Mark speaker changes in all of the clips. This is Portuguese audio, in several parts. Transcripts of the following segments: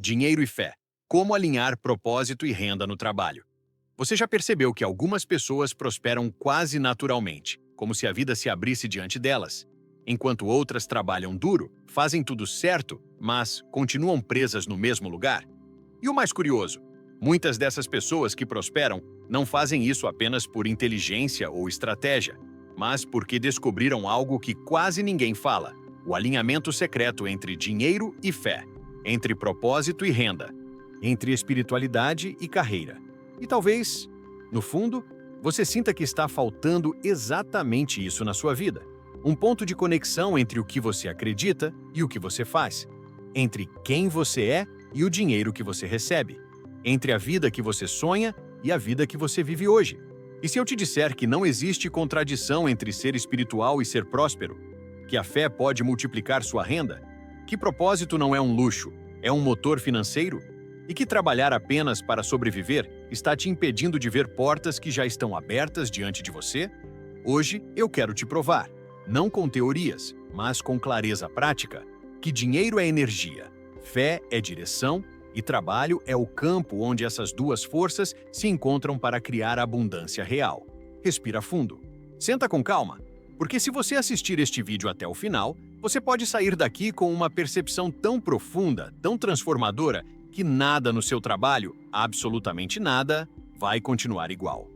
Speaker 1: dinheiro e fé. Como alinhar propósito e renda no trabalho. Você já percebeu que algumas pessoas prosperam quase naturalmente, como se a vida se abrisse diante delas, enquanto outras trabalham duro, fazem tudo certo, mas continuam presas no mesmo lugar? E o mais curioso, muitas dessas pessoas que prosperam não fazem isso apenas por inteligência ou estratégia, mas porque descobriram algo que quase ninguém fala: o alinhamento secreto entre dinheiro e fé, entre propósito e renda, entre espiritualidade e carreira. E talvez, no fundo, você sinta que está faltando exatamente isso na sua vida. Um ponto de conexão entre o que você acredita e o que você faz, entre quem você é e o dinheiro que você recebe, entre a vida que você sonha e a vida que você vive hoje. E se eu te disser que não existe contradição entre ser espiritual e ser próspero, que a fé pode multiplicar sua renda, que propósito não é um luxo, é um motor financeiro, e que trabalhar apenas para sobreviver está te impedindo de ver portas que já estão abertas diante de você? Hoje eu quero te provar, não com teorias, mas com clareza prática, que dinheiro é energia, fé é direção e trabalho é o campo onde essas duas forças se encontram para criar abundância real. Respira fundo. Senta com calma, porque se você assistir este vídeo até o final, você pode sair daqui com uma percepção tão profunda, tão transformadora, que nada no seu trabalho, absolutamente nada, vai continuar igual.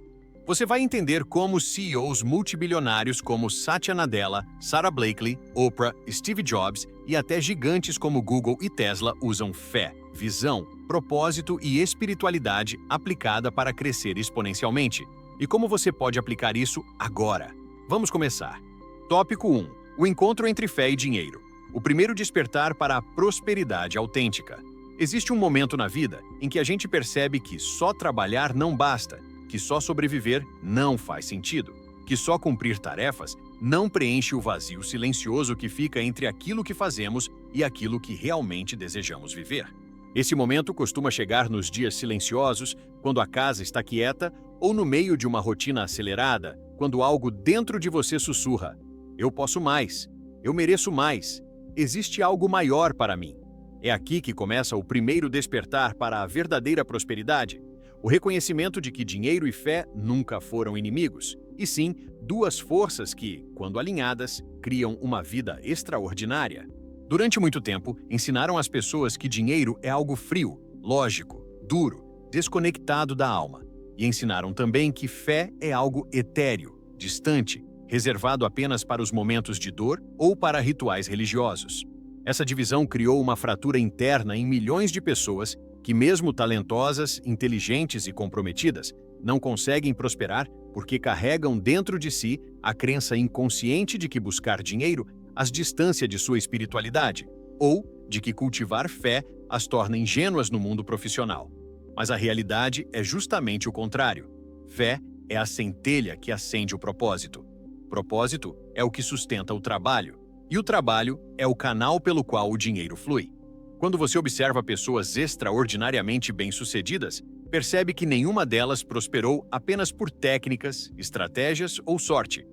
Speaker 1: Você vai entender como CEOs multibilionários como Satya Nadella, Sara Blakely, Oprah, Steve Jobs e até gigantes como Google e Tesla usam fé, visão, propósito e espiritualidade aplicada para crescer exponencialmente. E como você pode aplicar isso agora? Vamos começar. Tópico 1. O encontro entre fé e dinheiro. O primeiro despertar para a prosperidade autêntica. Existe um momento na vida em que a gente percebe que só trabalhar não basta, que só sobreviver não faz sentido, que só cumprir tarefas não preenche o vazio silencioso que fica entre aquilo que fazemos e aquilo que realmente desejamos viver. Esse momento costuma chegar nos dias silenciosos, quando a casa está quieta, ou no meio de uma rotina acelerada, quando algo dentro de você sussurra: eu posso mais, eu mereço mais, existe algo maior para mim. É aqui que começa o primeiro despertar para a verdadeira prosperidade, o reconhecimento de que dinheiro e fé nunca foram inimigos, e sim duas forças que, quando alinhadas, criam uma vida extraordinária. Durante muito tempo, ensinaram às pessoas que dinheiro é algo frio, lógico, duro, desconectado da alma, e ensinaram também que fé é algo etéreo, distante, reservado apenas para os momentos de dor ou para rituais religiosos. Essa divisão criou uma fratura interna em milhões de pessoas que, mesmo talentosas, inteligentes e comprometidas, não conseguem prosperar porque carregam dentro de si a crença inconsciente de que buscar dinheiro as distancia de sua espiritualidade, ou de que cultivar fé as torna ingênuas no mundo profissional. Mas a realidade é justamente o contrário. Fé é a centelha que acende o propósito. Propósito é o que sustenta o trabalho. E o trabalho é o canal pelo qual o dinheiro flui. Quando você observa pessoas extraordinariamente bem-sucedidas, percebe que nenhuma delas prosperou apenas por técnicas, estratégias ou sorte.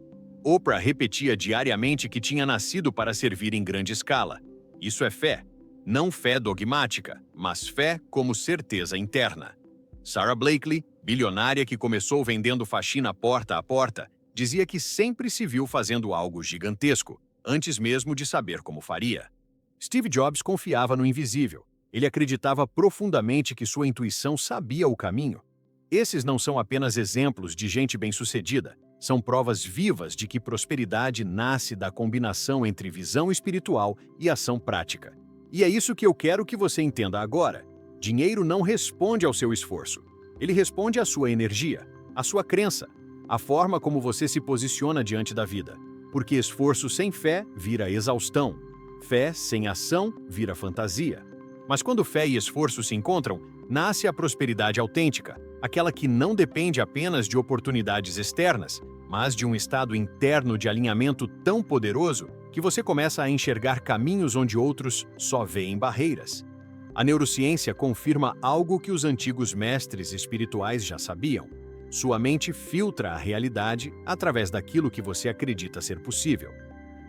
Speaker 1: Oprah repetia diariamente que tinha nascido para servir em grande escala. Isso é fé. Não fé dogmática, mas fé como certeza interna. Sara Blakely, bilionária que começou vendendo faxina porta a porta, dizia que sempre se viu fazendo algo gigantesco, antes mesmo de saber como faria. Steve Jobs confiava no invisível. Ele acreditava profundamente que sua intuição sabia o caminho. Esses não são apenas exemplos de gente bem-sucedida, são provas vivas de que prosperidade nasce da combinação entre visão espiritual e ação prática. E é isso que eu quero que você entenda agora. Dinheiro não responde ao seu esforço. Ele responde à sua energia, à sua crença, à forma como você se posiciona diante da vida. Porque esforço sem fé vira exaustão. Fé sem ação vira fantasia. Mas quando fé e esforço se encontram, nasce a prosperidade autêntica, aquela que não depende apenas de oportunidades externas, mas de um estado interno de alinhamento tão poderoso que você começa a enxergar caminhos onde outros só veem barreiras. A neurociência confirma algo que os antigos mestres espirituais já sabiam. Sua mente filtra a realidade através daquilo que você acredita ser possível.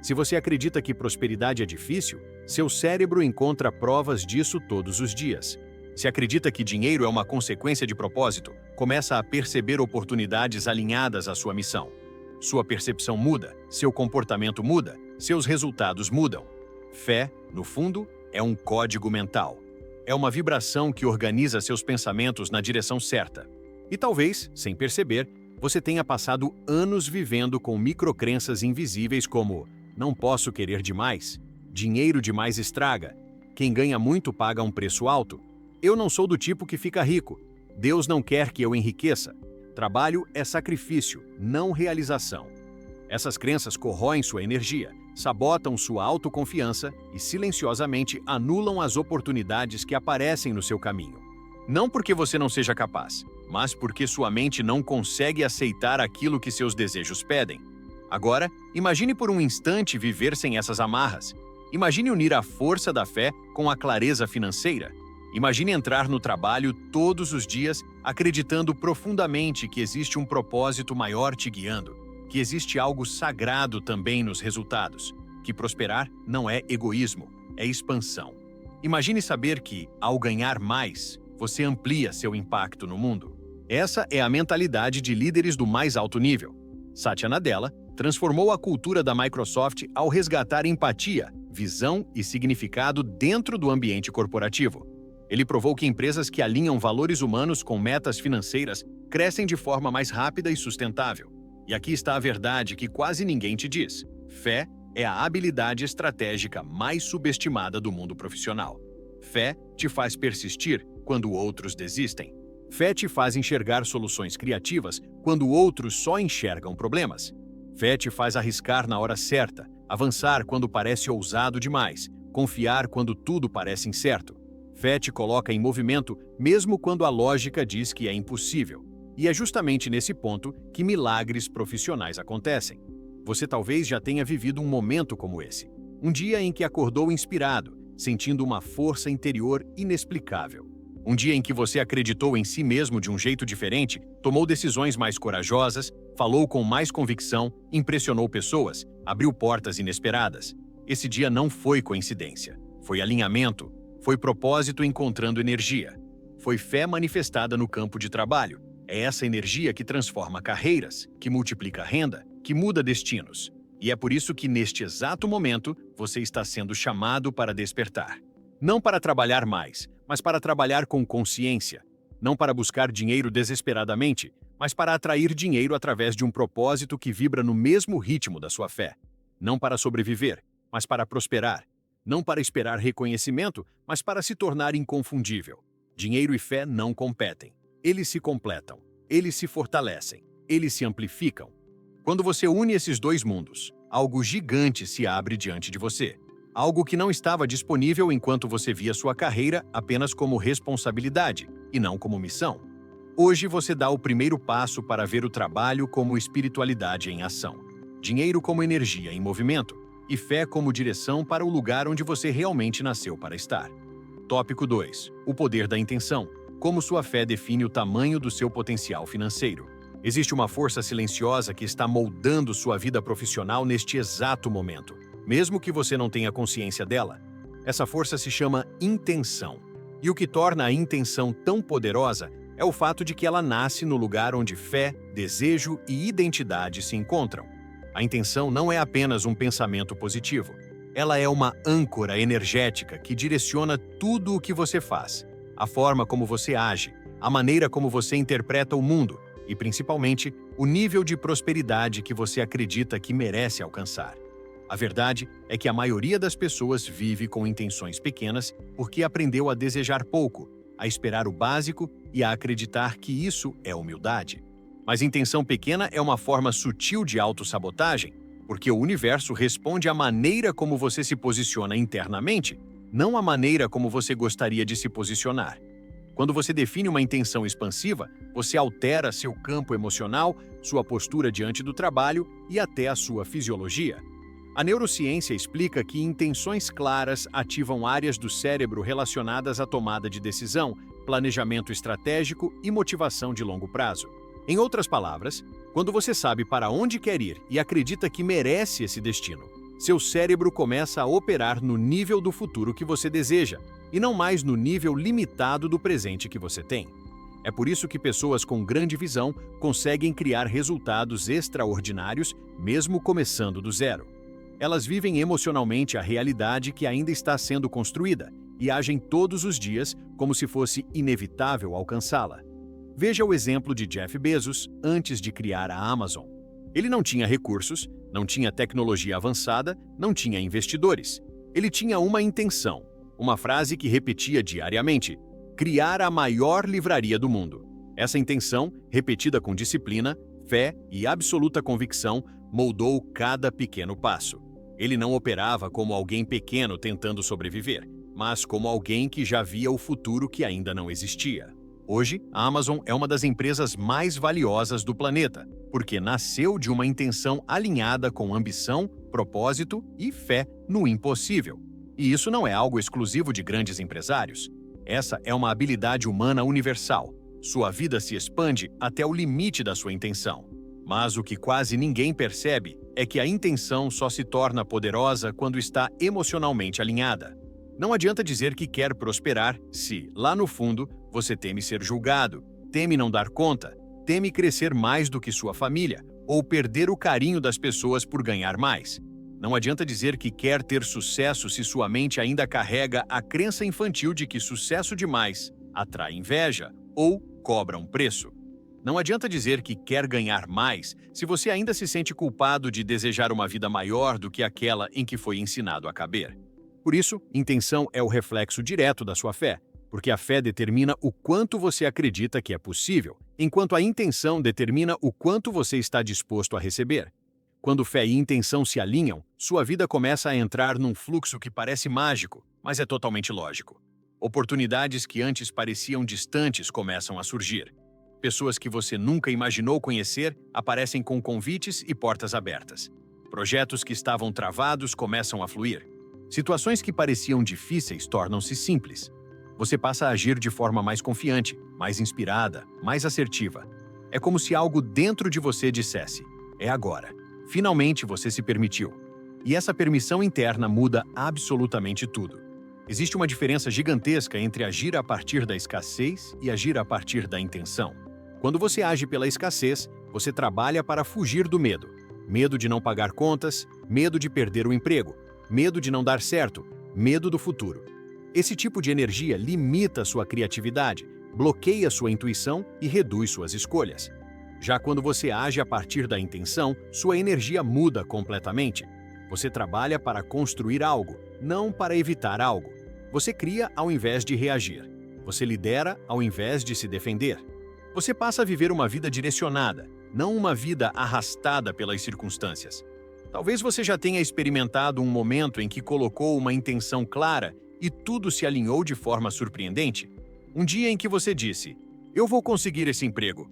Speaker 1: Se você acredita que prosperidade é difícil, seu cérebro encontra provas disso todos os dias. Se acredita que dinheiro é uma consequência de propósito, começa a perceber oportunidades alinhadas à sua missão. Sua percepção muda, seu comportamento muda, seus resultados mudam. Fé, no fundo, é um código mental. É uma vibração que organiza seus pensamentos na direção certa. E talvez, sem perceber, você tenha passado anos vivendo com microcrenças invisíveis como não posso querer demais, dinheiro demais estraga, quem ganha muito paga um preço alto, eu não sou do tipo que fica rico, Deus não quer que eu enriqueça, trabalho é sacrifício, não realização. Essas crenças corroem sua energia, sabotam sua autoconfiança e silenciosamente anulam as oportunidades que aparecem no seu caminho. Não porque você não seja capaz, mas porque sua mente não consegue aceitar aquilo que seus desejos pedem. Agora, imagine por um instante viver sem essas amarras. Imagine unir a força da fé com a clareza financeira. Imagine entrar no trabalho todos os dias acreditando profundamente que existe um propósito maior te guiando, que existe algo sagrado também nos resultados, que prosperar não é egoísmo, é expansão. Imagine saber que, ao ganhar mais, você amplia seu impacto no mundo. Essa é a mentalidade de líderes do mais alto nível. Satya Nadella transformou a cultura da Microsoft ao resgatar empatia, visão e significado dentro do ambiente corporativo. Ele provou que empresas que alinham valores humanos com metas financeiras crescem de forma mais rápida e sustentável. E aqui está a verdade que quase ninguém te diz. Fé é a habilidade estratégica mais subestimada do mundo profissional. Fé te faz persistir quando outros desistem. Fé te faz enxergar soluções criativas quando outros só enxergam problemas. Fé te faz arriscar na hora certa, avançar quando parece ousado demais, confiar quando tudo parece incerto. Fé te coloca em movimento mesmo quando a lógica diz que é impossível. E é justamente nesse ponto que milagres profissionais acontecem. Você talvez já tenha vivido um momento como esse. Um dia em que acordou inspirado, sentindo uma força interior inexplicável. Um dia em que você acreditou em si mesmo de um jeito diferente, tomou decisões mais corajosas, falou com mais convicção, impressionou pessoas, abriu portas inesperadas. Esse dia não foi coincidência. Foi alinhamento, foi propósito encontrando energia. Foi fé manifestada no campo de trabalho. É essa energia que transforma carreiras, que multiplica renda, que muda destinos. E é por isso que, neste exato momento, você está sendo chamado para despertar. Não para trabalhar mais, mas para trabalhar com consciência. Não para buscar dinheiro desesperadamente, mas para atrair dinheiro através de um propósito que vibra no mesmo ritmo da sua fé. Não para sobreviver, mas para prosperar. Não para esperar reconhecimento, mas para se tornar inconfundível. Dinheiro e fé não competem. Eles se completam, eles se fortalecem, eles se amplificam. Quando você une esses dois mundos, algo gigante se abre diante de você. Algo que não estava disponível enquanto você via sua carreira apenas como responsabilidade e não como missão. Hoje você dá o primeiro passo para ver o trabalho como espiritualidade em ação, dinheiro como energia em movimento e fé como direção para o lugar onde você realmente nasceu para estar. Tópico 2. O poder da intenção. Como sua fé define o tamanho do seu potencial financeiro. Existe uma força silenciosa que está moldando sua vida profissional neste exato momento, mesmo que você não tenha consciência dela. Essa força se chama intenção. E o que torna a intenção tão poderosa é o fato de que ela nasce no lugar onde fé, desejo e identidade se encontram. A intenção não é apenas um pensamento positivo. Ela é uma âncora energética que direciona tudo o que você faz. A forma como você age, a maneira como você interpreta o mundo e, principalmente, o nível de prosperidade que você acredita que merece alcançar. A verdade é que a maioria das pessoas vive com intenções pequenas porque aprendeu a desejar pouco, a esperar o básico e a acreditar que isso é humildade. Mas intenção pequena é uma forma sutil de autossabotagem, porque o universo responde à maneira como você se posiciona internamente, não a maneira como você gostaria de se posicionar. Quando você define uma intenção expansiva, você altera seu campo emocional, sua postura diante do trabalho e até a sua fisiologia. A neurociência explica que intenções claras ativam áreas do cérebro relacionadas à tomada de decisão, planejamento estratégico e motivação de longo prazo. Em outras palavras, quando você sabe para onde quer ir e acredita que merece esse destino, Seu cérebro começa a operar no nível do futuro que você deseja, e não mais no nível limitado do presente que você tem. É por isso que pessoas com grande visão conseguem criar resultados extraordinários, mesmo começando do zero. Elas vivem emocionalmente a realidade que ainda está sendo construída e agem todos os dias como se fosse inevitável alcançá-la. Veja o exemplo de Jeff Bezos antes de criar a Amazon. Ele não tinha recursos, não tinha tecnologia avançada, não tinha investidores. Ele tinha uma intenção, uma frase que repetia diariamente: criar a maior livraria do mundo. Essa intenção, repetida com disciplina, fé e absoluta convicção, moldou cada pequeno passo. Ele não operava como alguém pequeno tentando sobreviver, mas como alguém que já via o futuro que ainda não existia. Hoje, a Amazon é uma das empresas mais valiosas do planeta, porque nasceu de uma intenção alinhada com ambição, propósito e fé no impossível. E isso não é algo exclusivo de grandes empresários. Essa é uma habilidade humana universal. Sua vida se expande até o limite da sua intenção. Mas o que quase ninguém percebe é que a intenção só se torna poderosa quando está emocionalmente alinhada. Não adianta dizer que quer prosperar se, lá no fundo, você teme ser julgado, teme não dar conta, teme crescer mais do que sua família ou perder o carinho das pessoas por ganhar mais. Não adianta dizer que quer ter sucesso se sua mente ainda carrega a crença infantil de que sucesso demais atrai inveja ou cobra um preço. Não adianta dizer que quer ganhar mais se você ainda se sente culpado de desejar uma vida maior do que aquela em que foi ensinado a caber. Por isso, intenção é o reflexo direto da sua fé, porque a fé determina o quanto você acredita que é possível, enquanto a intenção determina o quanto você está disposto a receber. Quando fé e intenção se alinham, sua vida começa a entrar num fluxo que parece mágico, mas é totalmente lógico. Oportunidades que antes pareciam distantes começam a surgir. Pessoas que você nunca imaginou conhecer aparecem com convites e portas abertas. Projetos que estavam travados começam a fluir. Situações que pareciam difíceis tornam-se simples. Você passa a agir de forma mais confiante, mais inspirada, mais assertiva. É como se algo dentro de você dissesse: é agora. Finalmente você se permitiu. E essa permissão interna muda absolutamente tudo. Existe uma diferença gigantesca entre agir a partir da escassez e agir a partir da intenção. Quando você age pela escassez, você trabalha para fugir do medo. Medo de não pagar contas, medo de perder o emprego, medo de não dar certo, medo do futuro. Esse tipo de energia limita sua criatividade, bloqueia sua intuição e reduz suas escolhas. Já quando você age a partir da intenção, sua energia muda completamente. Você trabalha para construir algo, não para evitar algo. Você cria ao invés de reagir. Você lidera ao invés de se defender. Você passa a viver uma vida direcionada, não uma vida arrastada pelas circunstâncias. Talvez você já tenha experimentado um momento em que colocou uma intenção clara e tudo se alinhou de forma surpreendente. Um dia em que você disse: eu vou conseguir esse emprego.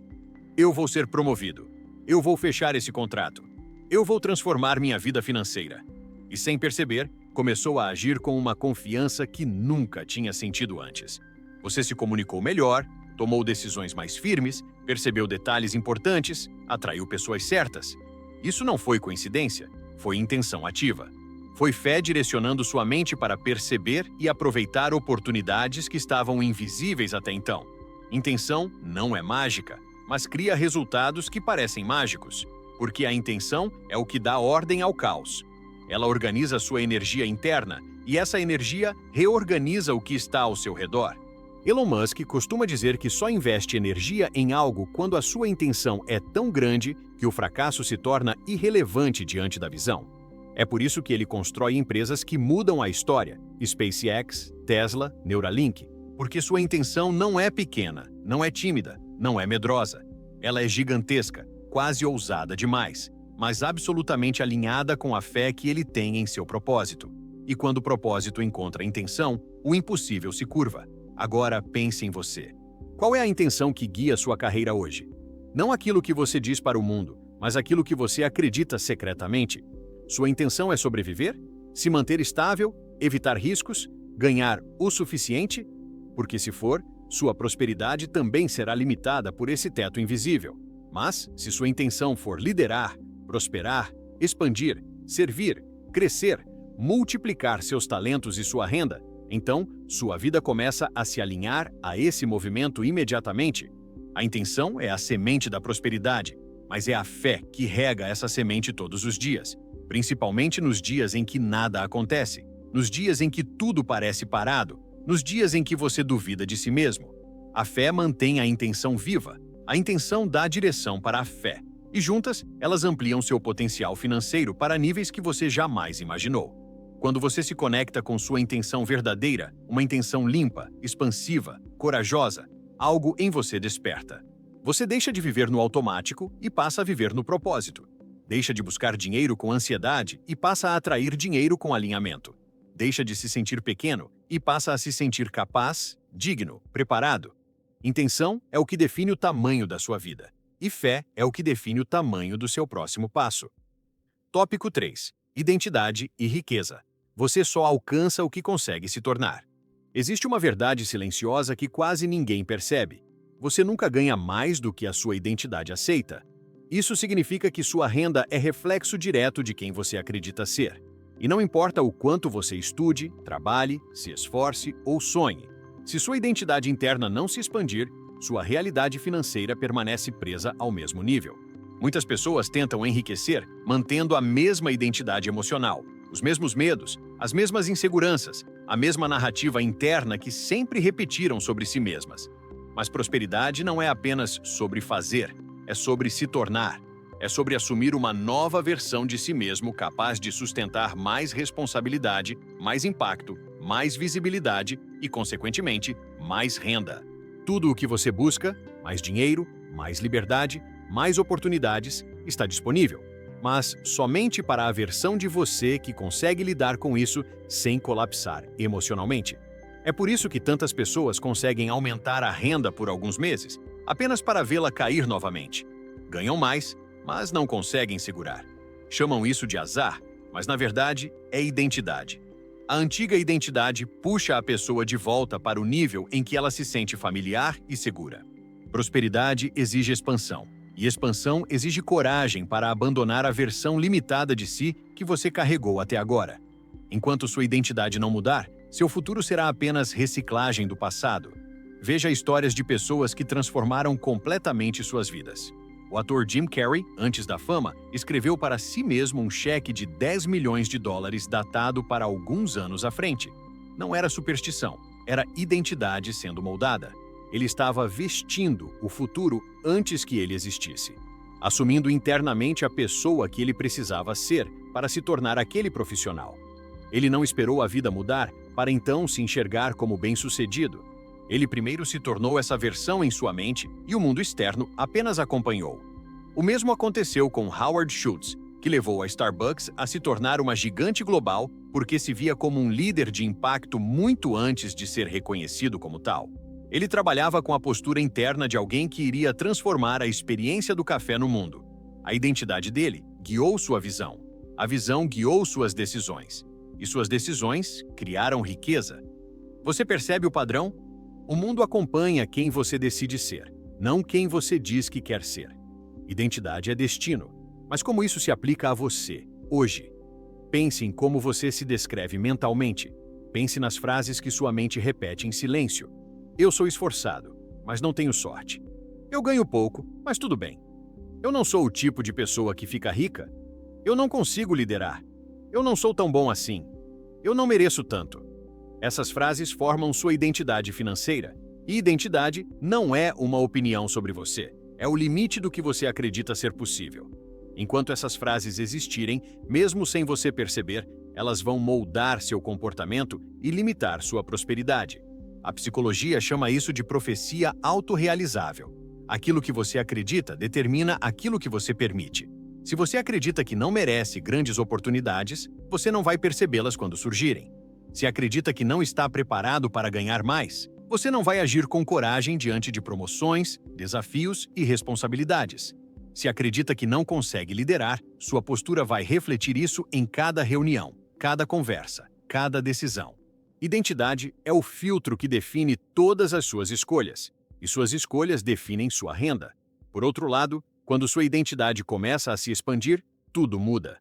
Speaker 1: Eu vou ser promovido. Eu vou fechar esse contrato. Eu vou transformar minha vida financeira. E sem perceber, começou a agir com uma confiança que nunca tinha sentido antes. Você se comunicou melhor, tomou decisões mais firmes, percebeu detalhes importantes, atraiu pessoas certas. Isso não foi coincidência, foi intenção ativa. Foi fé direcionando sua mente para perceber e aproveitar oportunidades que estavam invisíveis até então. Intenção não é mágica, mas cria resultados que parecem mágicos, porque a intenção é o que dá ordem ao caos. Ela organiza sua energia interna e essa energia reorganiza o que está ao seu redor. Elon Musk costuma dizer que só investe energia em algo quando a sua intenção é tão grande que o fracasso se torna irrelevante diante da visão. É por isso que ele constrói empresas que mudam a história, SpaceX, Tesla, Neuralink, porque sua intenção não é pequena, não é tímida, não é medrosa. Ela é gigantesca, quase ousada demais, mas absolutamente alinhada com a fé que ele tem em seu propósito. E quando o propósito encontra a intenção, o impossível se curva. Agora pense em você. Qual é a intenção que guia sua carreira hoje? Não aquilo que você diz para o mundo, mas aquilo que você acredita secretamente. Sua intenção é sobreviver? Se manter estável? Evitar riscos? Ganhar o suficiente? Porque se for, sua prosperidade também será limitada por esse teto invisível. Mas, se sua intenção for liderar, prosperar, expandir, servir, crescer, multiplicar seus talentos e sua renda, então sua vida começa a se alinhar a esse movimento imediatamente. A intenção é a semente da prosperidade, mas é a fé que rega essa semente todos os dias, principalmente nos dias em que nada acontece, nos dias em que tudo parece parado, nos dias em que você duvida de si mesmo. A fé mantém a intenção viva, a intenção dá direção para a fé, e juntas elas ampliam seu potencial financeiro para níveis que você jamais imaginou. Quando você se conecta com sua intenção verdadeira, uma intenção limpa, expansiva, corajosa, algo em você desperta. Você deixa de viver no automático e passa a viver no propósito. Deixa de buscar dinheiro com ansiedade e passa a atrair dinheiro com alinhamento. Deixa de se sentir pequeno e passa a se sentir capaz, digno, preparado. Intenção é o que define o tamanho da sua vida, e fé é o que define o tamanho do seu próximo passo. Tópico 3. Identidade e riqueza. Você só alcança o que consegue se tornar. Existe uma verdade silenciosa que quase ninguém percebe. Você nunca ganha mais do que a sua identidade aceita. Isso significa que sua renda é reflexo direto de quem você acredita ser. E não importa o quanto você estude, trabalhe, se esforce ou sonhe. Se sua identidade interna não se expandir, sua realidade financeira permanece presa ao mesmo nível. Muitas pessoas tentam enriquecer mantendo a mesma identidade emocional, os mesmos medos, as mesmas inseguranças, a mesma narrativa interna que sempre repetiram sobre si mesmas. Mas prosperidade não é apenas sobre fazer, é sobre se tornar. É sobre assumir uma nova versão de si mesmo capaz de sustentar mais responsabilidade, mais impacto, mais visibilidade e, consequentemente, mais renda. Tudo o que você busca, mais dinheiro, mais liberdade, mais oportunidades, está disponível, mas somente para a versão de você que consegue lidar com isso sem colapsar emocionalmente. É por isso que tantas pessoas conseguem aumentar a renda por alguns meses, apenas para vê-la cair novamente. Ganham mais, mas não conseguem segurar. Chamam isso de azar, mas na verdade é identidade. A antiga identidade puxa a pessoa de volta para o nível em que ela se sente familiar e segura. Prosperidade exige expansão, e expansão exige coragem para abandonar a versão limitada de si que você carregou até agora. Enquanto sua identidade não mudar, seu futuro será apenas reciclagem do passado. Veja histórias de pessoas que transformaram completamente suas vidas. O ator Jim Carrey, antes da fama, escreveu para si mesmo um cheque de 10 milhões de dólares datado para alguns anos à frente. Não era superstição, era identidade sendo moldada. Ele estava vestindo o futuro antes que ele existisse, assumindo internamente a pessoa que ele precisava ser para se tornar aquele profissional. Ele não esperou a vida mudar para então se enxergar como bem-sucedido. Ele primeiro se tornou essa versão em sua mente e o mundo externo apenas acompanhou. O mesmo aconteceu com Howard Schultz, que levou a Starbucks a se tornar uma gigante global porque se via como um líder de impacto muito antes de ser reconhecido como tal. Ele trabalhava com a postura interna de alguém que iria transformar a experiência do café no mundo. A identidade dele guiou sua visão. A visão guiou suas decisões. E suas decisões criaram riqueza. Você percebe o padrão? O mundo acompanha quem você decide ser, não quem você diz que quer ser. Identidade é destino. Mas como isso se aplica a você, hoje? Pense em como você se descreve mentalmente. Pense nas frases que sua mente repete em silêncio. Eu sou esforçado, mas não tenho sorte. Eu ganho pouco, mas tudo bem. Eu não sou o tipo de pessoa que fica rica. Eu não consigo liderar. Eu não sou tão bom assim. Eu não mereço tanto. Essas frases formam sua identidade financeira. E identidade não é uma opinião sobre você. É o limite do que você acredita ser possível. Enquanto essas frases existirem, mesmo sem você perceber, elas vão moldar seu comportamento e limitar sua prosperidade. A psicologia chama isso de profecia autorrealizável. Aquilo que você acredita determina aquilo que você permite. Se você acredita que não merece grandes oportunidades, você não vai percebê-las quando surgirem. Se acredita que não está preparado para ganhar mais, você não vai agir com coragem diante de promoções, desafios e responsabilidades. Se acredita que não consegue liderar, sua postura vai refletir isso em cada reunião, cada conversa, cada decisão. Identidade é o filtro que define todas as suas escolhas, e suas escolhas definem sua renda. Por outro lado, quando sua identidade começa a se expandir, tudo muda.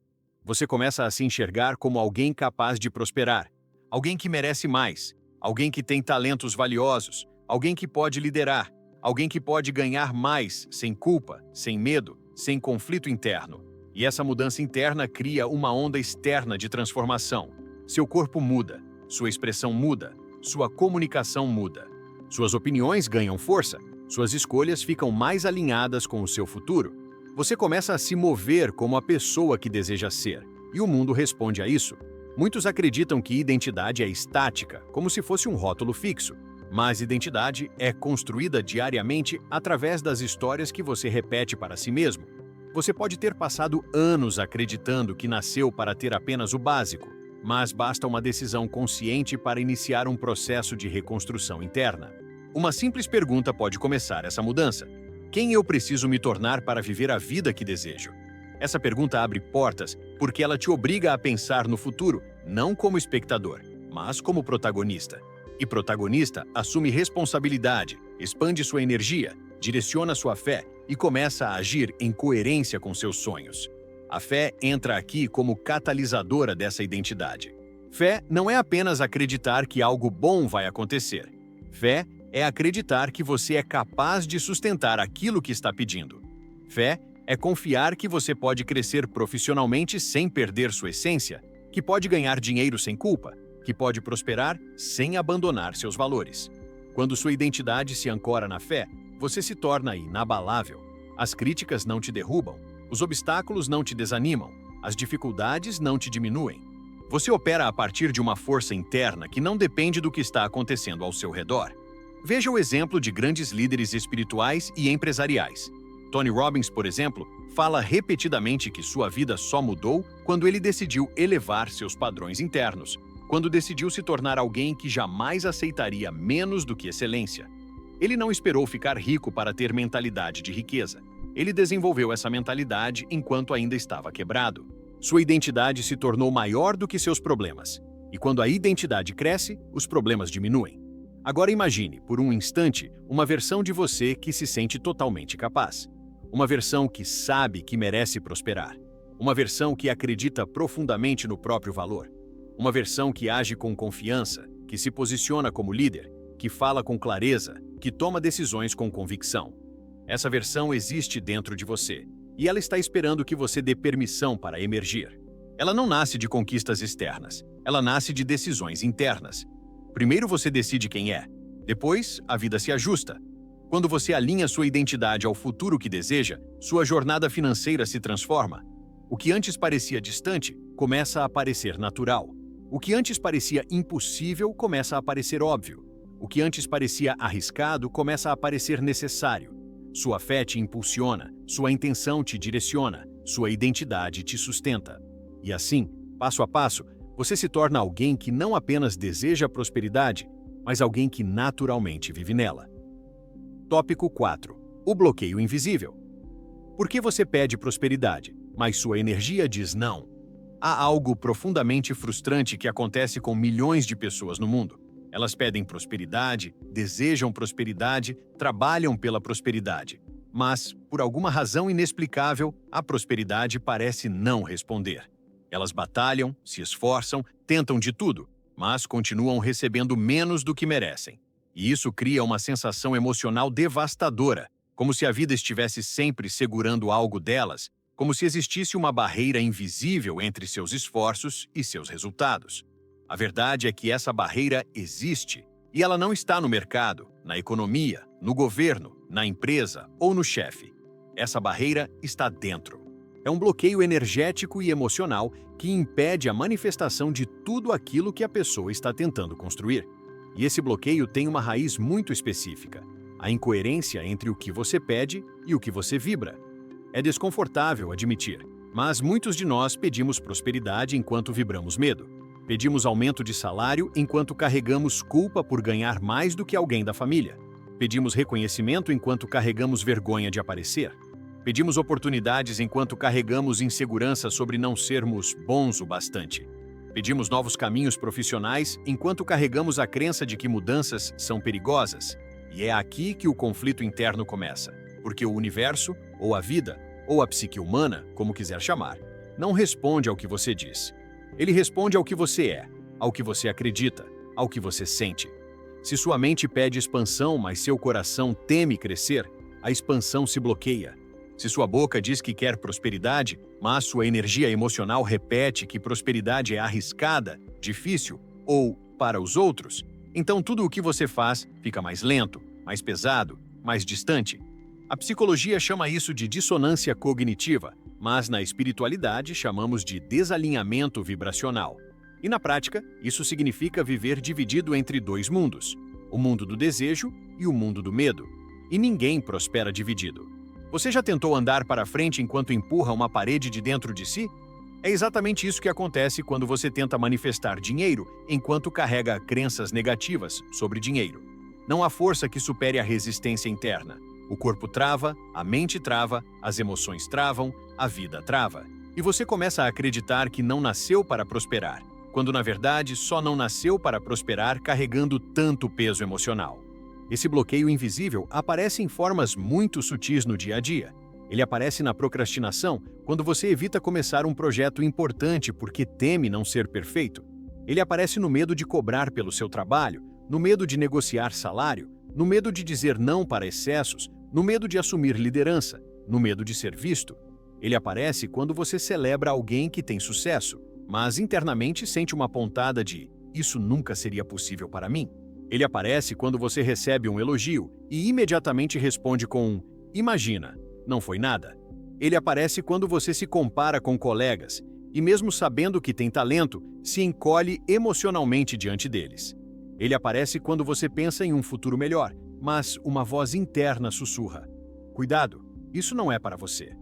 Speaker 1: Você começa a se enxergar como alguém capaz de prosperar, alguém que merece mais, alguém que tem talentos valiosos, alguém que pode liderar, alguém que pode ganhar mais sem culpa, sem medo, sem conflito interno. E essa mudança interna cria uma onda externa de transformação. Seu corpo muda, sua expressão muda, sua comunicação muda. Suas opiniões ganham força, suas escolhas ficam mais alinhadas com o seu futuro. Você começa a se mover como a pessoa que deseja ser, e o mundo responde a isso. Muitos acreditam que identidade é estática, como se fosse um rótulo fixo. Mas identidade é construída diariamente através das histórias que você repete para si mesmo. Você pode ter passado anos acreditando que nasceu para ter apenas o básico, mas basta uma decisão consciente para iniciar um processo de reconstrução interna. Uma simples pergunta pode começar essa mudança. Quem eu preciso me tornar para viver a vida que desejo? Essa pergunta abre portas porque ela te obriga a pensar no futuro, não como espectador, mas como protagonista. E protagonista assume responsabilidade, expande sua energia, direciona sua fé e começa a agir em coerência com seus sonhos. A fé entra aqui como catalisadora dessa identidade. Fé não é apenas acreditar que algo bom vai acontecer. Fé é acreditar que você é capaz de sustentar aquilo que está pedindo. Fé é confiar que você pode crescer profissionalmente sem perder sua essência, que pode ganhar dinheiro sem culpa, que pode prosperar sem abandonar seus valores. Quando sua identidade se ancora na fé, você se torna inabalável. As críticas não te derrubam, os obstáculos não te desanimam, as dificuldades não te diminuem. Você opera a partir de uma força interna que não depende do que está acontecendo ao seu redor. Veja o exemplo de grandes líderes espirituais e empresariais. Tony Robbins, por exemplo, fala repetidamente que sua vida só mudou quando ele decidiu elevar seus padrões internos, quando decidiu se tornar alguém que jamais aceitaria menos do que excelência. Ele não esperou ficar rico para ter mentalidade de riqueza. Ele desenvolveu essa mentalidade enquanto ainda estava quebrado. Sua identidade se tornou maior do que seus problemas. E quando a identidade cresce, os problemas diminuem. Agora imagine, por um instante, uma versão de você que se sente totalmente capaz. Uma versão que sabe que merece prosperar. Uma versão que acredita profundamente no próprio valor. Uma versão que age com confiança, que se posiciona como líder, que fala com clareza, que toma decisões com convicção. Essa versão existe dentro de você, e ela está esperando que você dê permissão para emergir. Ela não nasce de conquistas externas, ela nasce de decisões internas. Primeiro você decide quem é, depois a vida se ajusta. Quando você alinha sua identidade ao futuro que deseja, sua jornada financeira se transforma. O que antes parecia distante começa a parecer natural. O que antes parecia impossível começa a parecer óbvio. O que antes parecia arriscado começa a parecer necessário. Sua fé te impulsiona, sua intenção te direciona, sua identidade te sustenta. E assim, passo a passo, você se torna alguém que não apenas deseja prosperidade, mas alguém que naturalmente vive nela. Tópico 4. O bloqueio invisível. Por que você pede prosperidade, mas sua energia diz não? Há algo profundamente frustrante que acontece com milhões de pessoas no mundo. Elas pedem prosperidade, desejam prosperidade, trabalham pela prosperidade. Mas, por alguma razão inexplicável, a prosperidade parece não responder. Elas batalham, se esforçam, tentam de tudo, mas continuam recebendo menos do que merecem. E isso cria uma sensação emocional devastadora, como se a vida estivesse sempre segurando algo delas, como se existisse uma barreira invisível entre seus esforços e seus resultados. A verdade é que essa barreira existe, e ela não está no mercado, na economia, no governo, na empresa ou no chefe. Essa barreira está dentro. É um bloqueio energético e emocional que impede a manifestação de tudo aquilo que a pessoa está tentando construir. E esse bloqueio tem uma raiz muito específica: a incoerência entre o que você pede e o que você vibra. É desconfortável admitir, mas muitos de nós pedimos prosperidade enquanto vibramos medo. Pedimos aumento de salário enquanto carregamos culpa por ganhar mais do que alguém da família. Pedimos reconhecimento enquanto carregamos vergonha de aparecer. Pedimos oportunidades enquanto carregamos insegurança sobre não sermos bons o bastante. Pedimos novos caminhos profissionais enquanto carregamos a crença de que mudanças são perigosas. E é aqui que o conflito interno começa, porque o universo, ou a vida, ou a psique humana, como quiser chamar, não responde ao que você diz. Ele responde ao que você é, ao que você acredita, ao que você sente. Se sua mente pede expansão, mas seu coração teme crescer, a expansão se bloqueia. Se sua boca diz que quer prosperidade, mas sua energia emocional repete que prosperidade é arriscada, difícil ou para os outros, então tudo o que você faz fica mais lento, mais pesado, mais distante. A psicologia chama isso de dissonância cognitiva, mas na espiritualidade chamamos de desalinhamento vibracional. E na prática, isso significa viver dividido entre dois mundos, o mundo do desejo e o mundo do medo. E ninguém prospera dividido. Você já tentou andar para frente enquanto empurra uma parede de dentro de si? É exatamente isso que acontece quando você tenta manifestar dinheiro enquanto carrega crenças negativas sobre dinheiro. Não há força que supere a resistência interna. O corpo trava, a mente trava, as emoções travam, a vida trava. E você começa a acreditar que não nasceu para prosperar, quando na verdade só não nasceu para prosperar carregando tanto peso emocional. Esse bloqueio invisível aparece em formas muito sutis no dia a dia. Ele aparece na procrastinação, quando você evita começar um projeto importante porque teme não ser perfeito. Ele aparece no medo de cobrar pelo seu trabalho, no medo de negociar salário, no medo de dizer não para excessos, no medo de assumir liderança, no medo de ser visto. Ele aparece quando você celebra alguém que tem sucesso, mas internamente sente uma pontada de "isso nunca seria possível para mim". Ele aparece quando você recebe um elogio e imediatamente responde com um "imagina, não foi nada". Ele aparece quando você se compara com colegas e, mesmo sabendo que tem talento, se encolhe emocionalmente diante deles. Ele aparece quando você pensa em um futuro melhor, mas uma voz interna sussurra: "Cuidado, isso não é para você".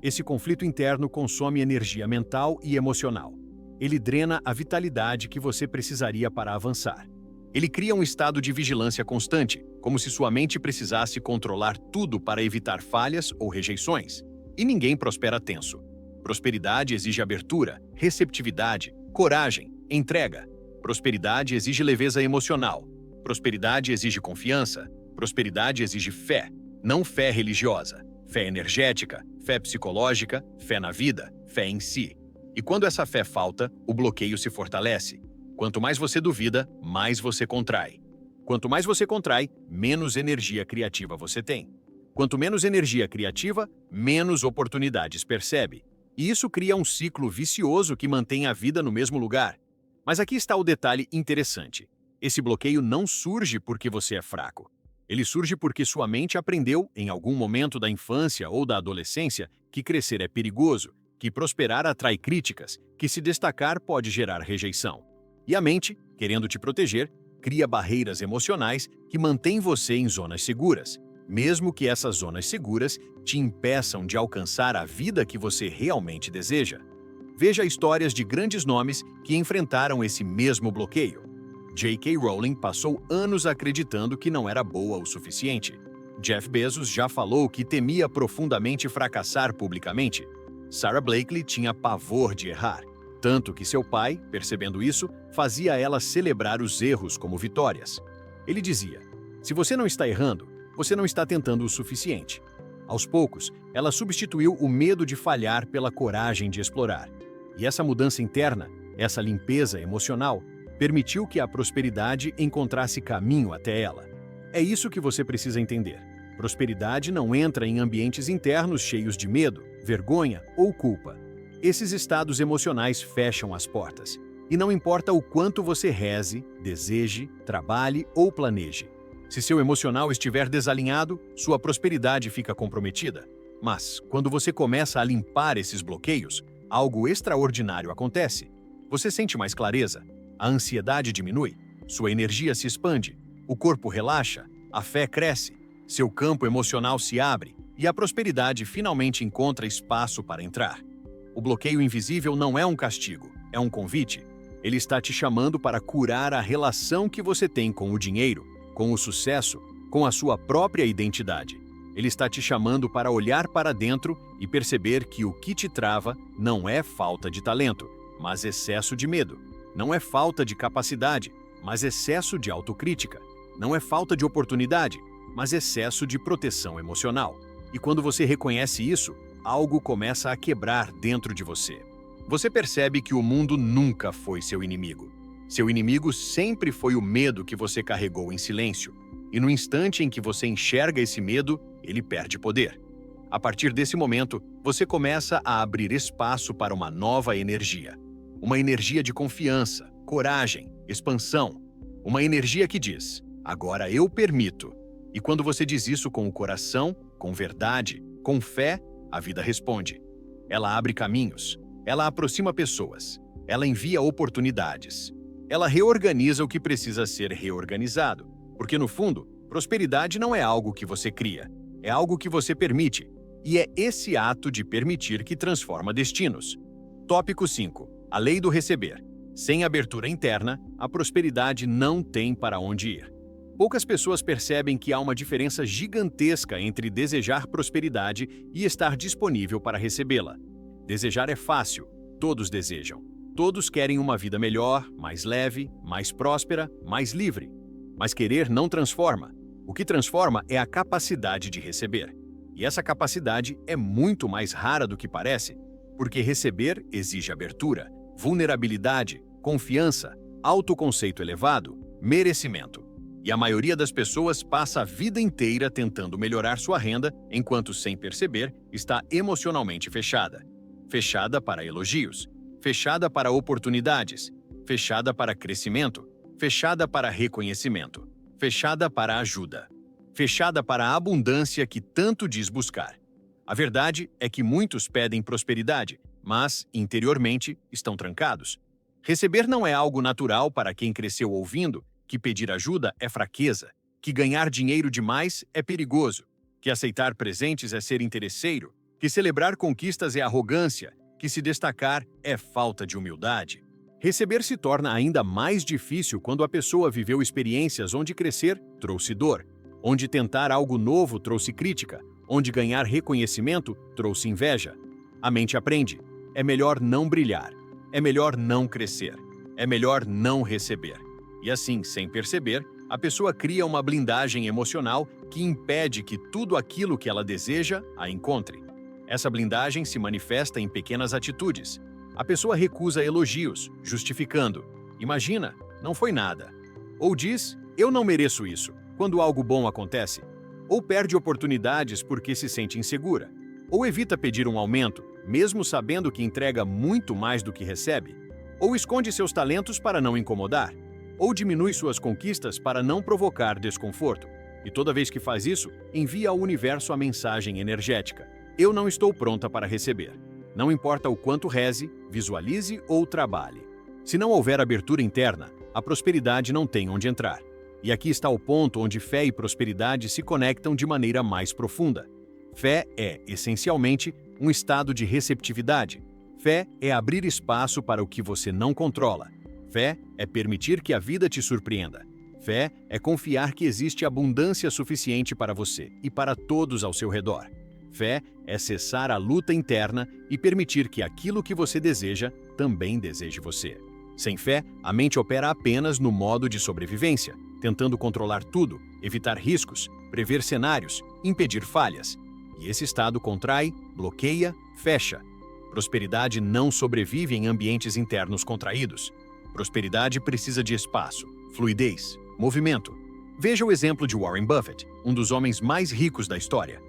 Speaker 1: Esse conflito interno consome energia mental e emocional. Ele drena a vitalidade que você precisaria para avançar. Ele cria um estado de vigilância constante, como se sua mente precisasse controlar tudo para evitar falhas ou rejeições. E ninguém prospera tenso. Prosperidade exige abertura, receptividade, coragem, entrega. Prosperidade exige leveza emocional. Prosperidade exige confiança. Prosperidade exige fé, não fé religiosa. Fé energética, fé psicológica, fé na vida, fé em si. E quando essa fé falta, o bloqueio se fortalece. Quanto mais você duvida, mais você contrai. Quanto mais você contrai, menos energia criativa você tem. Quanto menos energia criativa, menos oportunidades percebe. E isso cria um ciclo vicioso que mantém a vida no mesmo lugar. Mas aqui está o detalhe interessante. Esse bloqueio não surge porque você é fraco. Ele surge porque sua mente aprendeu, em algum momento da infância ou da adolescência, que crescer é perigoso, que prosperar atrai críticas, que se destacar pode gerar rejeição. E a mente, querendo te proteger, cria barreiras emocionais que mantêm você em zonas seguras, mesmo que essas zonas seguras te impeçam de alcançar a vida que você realmente deseja. Veja histórias de grandes nomes que enfrentaram esse mesmo bloqueio. J.K. Rowling passou anos acreditando que não era boa o suficiente. Jeff Bezos já falou que temia profundamente fracassar publicamente. Sarah Blakely tinha pavor de errar. Tanto que seu pai, percebendo isso, fazia ela celebrar os erros como vitórias. Ele dizia: "Se você não está errando, você não está tentando o suficiente". Aos poucos, ela substituiu o medo de falhar pela coragem de explorar. E essa mudança interna, essa limpeza emocional, permitiu que a prosperidade encontrasse caminho até ela. É isso que você precisa entender. Prosperidade não entra em ambientes internos cheios de medo, vergonha ou culpa. Esses estados emocionais fecham as portas. E não importa o quanto você reze, deseje, trabalhe ou planeje. Se seu emocional estiver desalinhado, sua prosperidade fica comprometida. Mas, quando você começa a limpar esses bloqueios, algo extraordinário acontece. Você sente mais clareza, a ansiedade diminui, sua energia se expande, o corpo relaxa, a fé cresce, seu campo emocional se abre e a prosperidade finalmente encontra espaço para entrar. O bloqueio invisível não é um castigo, é um convite. Ele está te chamando para curar a relação que você tem com o dinheiro, com o sucesso, com a sua própria identidade. Ele está te chamando para olhar para dentro e perceber que o que te trava não é falta de talento, mas excesso de medo. Não é falta de capacidade, mas excesso de autocrítica. Não é falta de oportunidade, mas excesso de proteção emocional. E quando você reconhece isso, algo começa a quebrar dentro de você. Você percebe que o mundo nunca foi seu inimigo. Seu inimigo sempre foi o medo que você carregou em silêncio. E no instante em que você enxerga esse medo, ele perde poder. A partir desse momento, você começa a abrir espaço para uma nova energia. Uma energia de confiança, coragem, expansão. Uma energia que diz: agora eu permito. E quando você diz isso com o coração, com verdade, com fé, a vida responde. Ela abre caminhos. Ela aproxima pessoas. Ela envia oportunidades. Ela reorganiza o que precisa ser reorganizado. Porque, no fundo, prosperidade não é algo que você cria. É algo que você permite. E é esse ato de permitir que transforma destinos. Tópico 5. A lei do receber. Sem abertura interna, a prosperidade não tem para onde ir. Poucas pessoas percebem que há uma diferença gigantesca entre desejar prosperidade e estar disponível para recebê-la. Desejar é fácil, todos desejam. Todos querem uma vida melhor, mais leve, mais próspera, mais livre. Mas querer não transforma. O que transforma é a capacidade de receber. E essa capacidade é muito mais rara do que parece, porque receber exige abertura, vulnerabilidade, confiança, autoconceito elevado, merecimento. E a maioria das pessoas passa a vida inteira tentando melhorar sua renda, enquanto, sem perceber, está emocionalmente fechada. Fechada para elogios, fechada para oportunidades, fechada para crescimento, fechada para reconhecimento, fechada para ajuda, fechada para a abundância que tanto diz buscar. A verdade é que muitos pedem prosperidade, mas, interiormente, estão trancados. Receber não é algo natural para quem cresceu ouvindo que pedir ajuda é fraqueza, que ganhar dinheiro demais é perigoso, que aceitar presentes é ser interesseiro, que celebrar conquistas é arrogância, que se destacar é falta de humildade. Receber se torna ainda mais difícil quando a pessoa viveu experiências onde crescer trouxe dor, onde tentar algo novo trouxe crítica, onde ganhar reconhecimento trouxe inveja. A mente aprende. É melhor não brilhar. É melhor não crescer. É melhor não receber. E assim, sem perceber, a pessoa cria uma blindagem emocional que impede que tudo aquilo que ela deseja a encontre. Essa blindagem se manifesta em pequenas atitudes. A pessoa recusa elogios, justificando: imagina, não foi nada. Ou diz: eu não mereço isso, quando algo bom acontece. Ou perde oportunidades porque se sente insegura. Ou evita pedir um aumento, mesmo sabendo que entrega muito mais do que recebe. Ou esconde seus talentos para não incomodar. Ou diminui suas conquistas para não provocar desconforto. E toda vez que faz isso, envia ao universo a mensagem energética: eu não estou pronta para receber. Não importa o quanto reze, visualize ou trabalhe. Se não houver abertura interna, a prosperidade não tem onde entrar. E aqui está o ponto onde fé e prosperidade se conectam de maneira mais profunda. Fé é, essencialmente, um estado de receptividade. Fé é abrir espaço para o que você não controla. Fé é permitir que a vida te surpreenda. Fé é confiar que existe abundância suficiente para você e para todos ao seu redor. Fé é cessar a luta interna e permitir que aquilo que você deseja também deseje você. Sem fé, a mente opera apenas no modo de sobrevivência, tentando controlar tudo, evitar riscos, prever cenários, impedir falhas. E esse estado contrai, bloqueia, fecha. Prosperidade não sobrevive em ambientes internos contraídos. Prosperidade precisa de espaço, fluidez, movimento. Veja o exemplo de Warren Buffett, um dos homens mais ricos da história.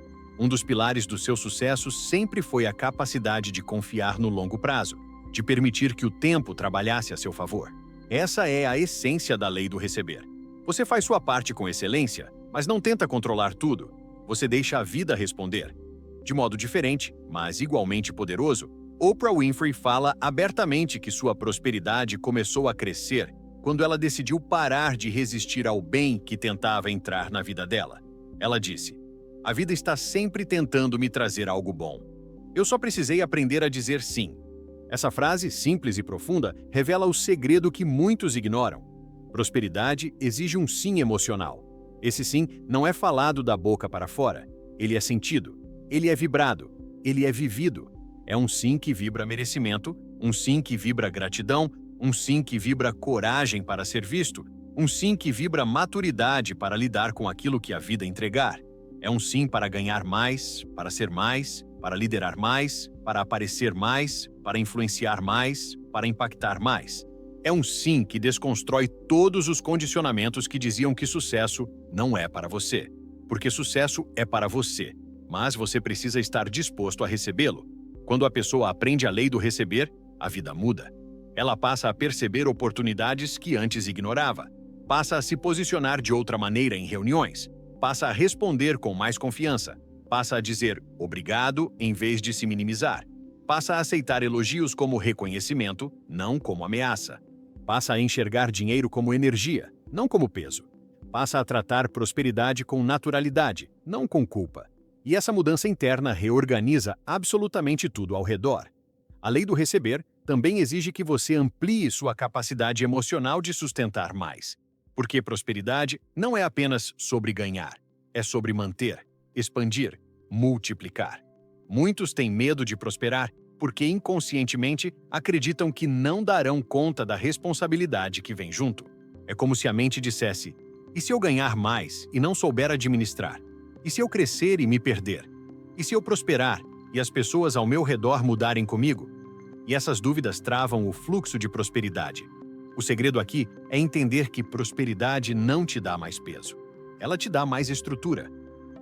Speaker 1: Um dos pilares do seu sucesso sempre foi a capacidade de confiar no longo prazo, de permitir que o tempo trabalhasse a seu favor. Essa é a essência da lei do receber. Você faz sua parte com excelência, mas não tenta controlar tudo. Você deixa a vida responder. De modo diferente, mas igualmente poderoso, Oprah Winfrey fala abertamente que sua prosperidade começou a crescer quando ela decidiu parar de resistir ao bem que tentava entrar na vida dela. Ela disse: a vida está sempre tentando me trazer algo bom. Eu só precisei aprender a dizer sim. Essa frase, simples e profunda, revela o segredo que muitos ignoram. Prosperidade exige um sim emocional. Esse sim não é falado da boca para fora. Ele é sentido, ele é vibrado, ele é vivido. É um sim que vibra merecimento, um sim que vibra gratidão, um sim que vibra coragem para ser visto, um sim que vibra maturidade para lidar com aquilo que a vida entregar. É um sim para ganhar mais, para ser mais, para liderar mais, para aparecer mais, para influenciar mais, para impactar mais. É um sim que desconstrói todos os condicionamentos que diziam que sucesso não é para você. Porque sucesso é para você, mas você precisa estar disposto a recebê-lo. Quando a pessoa aprende a lei do receber, a vida muda. Ela passa a perceber oportunidades que antes ignorava, passa a se posicionar de outra maneira em reuniões, passa a responder com mais confiança, passa a dizer obrigado em vez de se minimizar, passa a aceitar elogios como reconhecimento, não como ameaça. Passa a enxergar dinheiro como energia, não como peso. Passa a tratar prosperidade com naturalidade, não com culpa. E essa mudança interna reorganiza absolutamente tudo ao redor. A lei do receber também exige que você amplie sua capacidade emocional de sustentar mais. Porque prosperidade não é apenas sobre ganhar, é sobre manter, expandir, multiplicar. Muitos têm medo de prosperar porque inconscientemente acreditam que não darão conta da responsabilidade que vem junto. É como se a mente dissesse: e se eu ganhar mais e não souber administrar? E se eu crescer e me perder? E se eu prosperar e as pessoas ao meu redor mudarem comigo? E essas dúvidas travam o fluxo de prosperidade. O segredo aqui é entender que prosperidade não te dá mais peso. Ela te dá mais estrutura.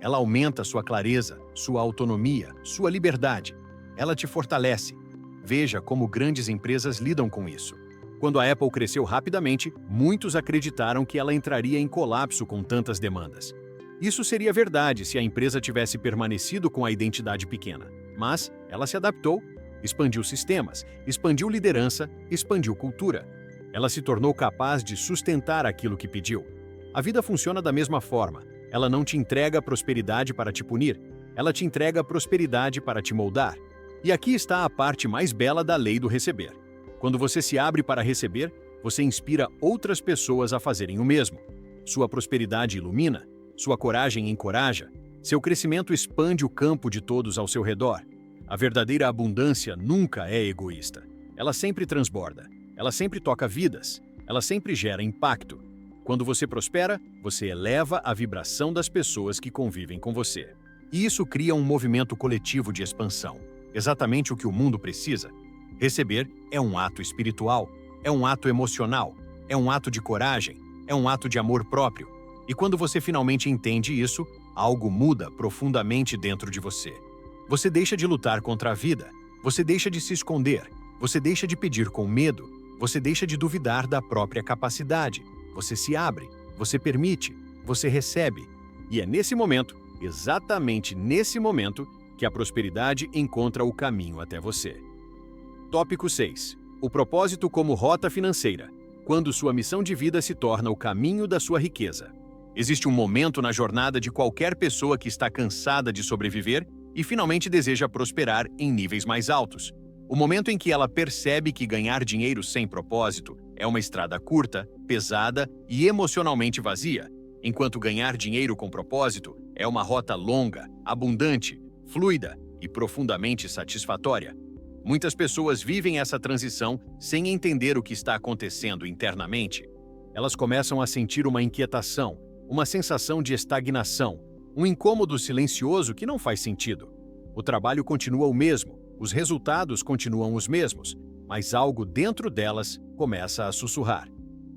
Speaker 1: Ela aumenta sua clareza, sua autonomia, sua liberdade. Ela te fortalece. Veja como grandes empresas lidam com isso. Quando a Apple cresceu rapidamente, muitos acreditaram que ela entraria em colapso com tantas demandas. Isso seria verdade se a empresa tivesse permanecido com a identidade pequena. Mas ela se adaptou, expandiu sistemas, expandiu liderança, expandiu cultura. Ela se tornou capaz de sustentar aquilo que pediu. A vida funciona da mesma forma. Ela não te entrega prosperidade para te punir. Ela te entrega prosperidade para te moldar. E aqui está a parte mais bela da lei do receber. Quando você se abre para receber, você inspira outras pessoas a fazerem o mesmo. Sua prosperidade ilumina, sua coragem encoraja, seu crescimento expande o campo de todos ao seu redor. A verdadeira abundância nunca é egoísta. Ela sempre transborda, ela sempre toca vidas, ela sempre gera impacto. Quando você prospera, você eleva a vibração das pessoas que convivem com você. E isso cria um movimento coletivo de expansão. Exatamente o que o mundo precisa. Receber é um ato espiritual, é um ato emocional, é um ato de coragem, é um ato de amor próprio. E quando você finalmente entende isso, algo muda profundamente dentro de você. Você deixa de lutar contra a vida, você deixa de se esconder, você deixa de pedir com medo, você deixa de duvidar da própria capacidade. Você se abre, você permite, você recebe. E é nesse momento, exatamente nesse momento, que a prosperidade encontra o caminho até você. Tópico 6. O propósito como rota financeira. Quando sua missão de vida se torna o caminho da sua riqueza. Existe um momento na jornada de qualquer pessoa que está cansada de sobreviver e finalmente deseja prosperar em níveis mais altos. O momento em que ela percebe que ganhar dinheiro sem propósito é uma estrada curta, pesada e emocionalmente vazia, enquanto ganhar dinheiro com propósito é uma rota longa, abundante, fluida e profundamente satisfatória. Muitas pessoas vivem essa transição sem entender o que está acontecendo internamente. Elas começam a sentir uma inquietação, uma sensação de estagnação, um incômodo silencioso que não faz sentido. O trabalho continua o mesmo, os resultados continuam os mesmos, mas algo dentro delas começa a sussurrar.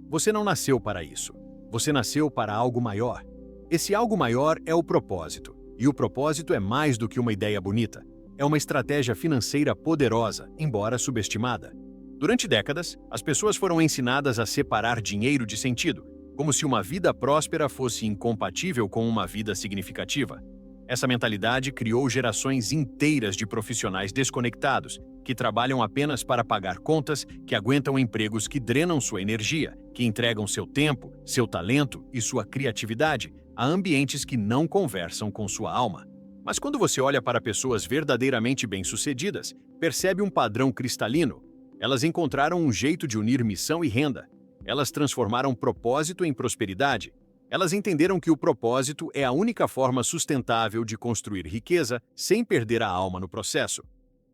Speaker 1: Você não nasceu para isso. Você nasceu para algo maior. Esse algo maior é o propósito. E o propósito é mais do que uma ideia bonita. É uma estratégia financeira poderosa, embora subestimada. Durante décadas, as pessoas foram ensinadas a separar dinheiro de sentido, como se uma vida próspera fosse incompatível com uma vida significativa. Essa mentalidade criou gerações inteiras de profissionais desconectados, que trabalham apenas para pagar contas, que aguentam empregos que drenam sua energia, que entregam seu tempo, seu talento e sua criatividade a ambientes que não conversam com sua alma. Mas quando você olha para pessoas verdadeiramente bem-sucedidas, percebe um padrão cristalino. Elas encontraram um jeito de unir missão e renda. Elas transformaram propósito em prosperidade. Elas entenderam que o propósito é a única forma sustentável de construir riqueza sem perder a alma no processo.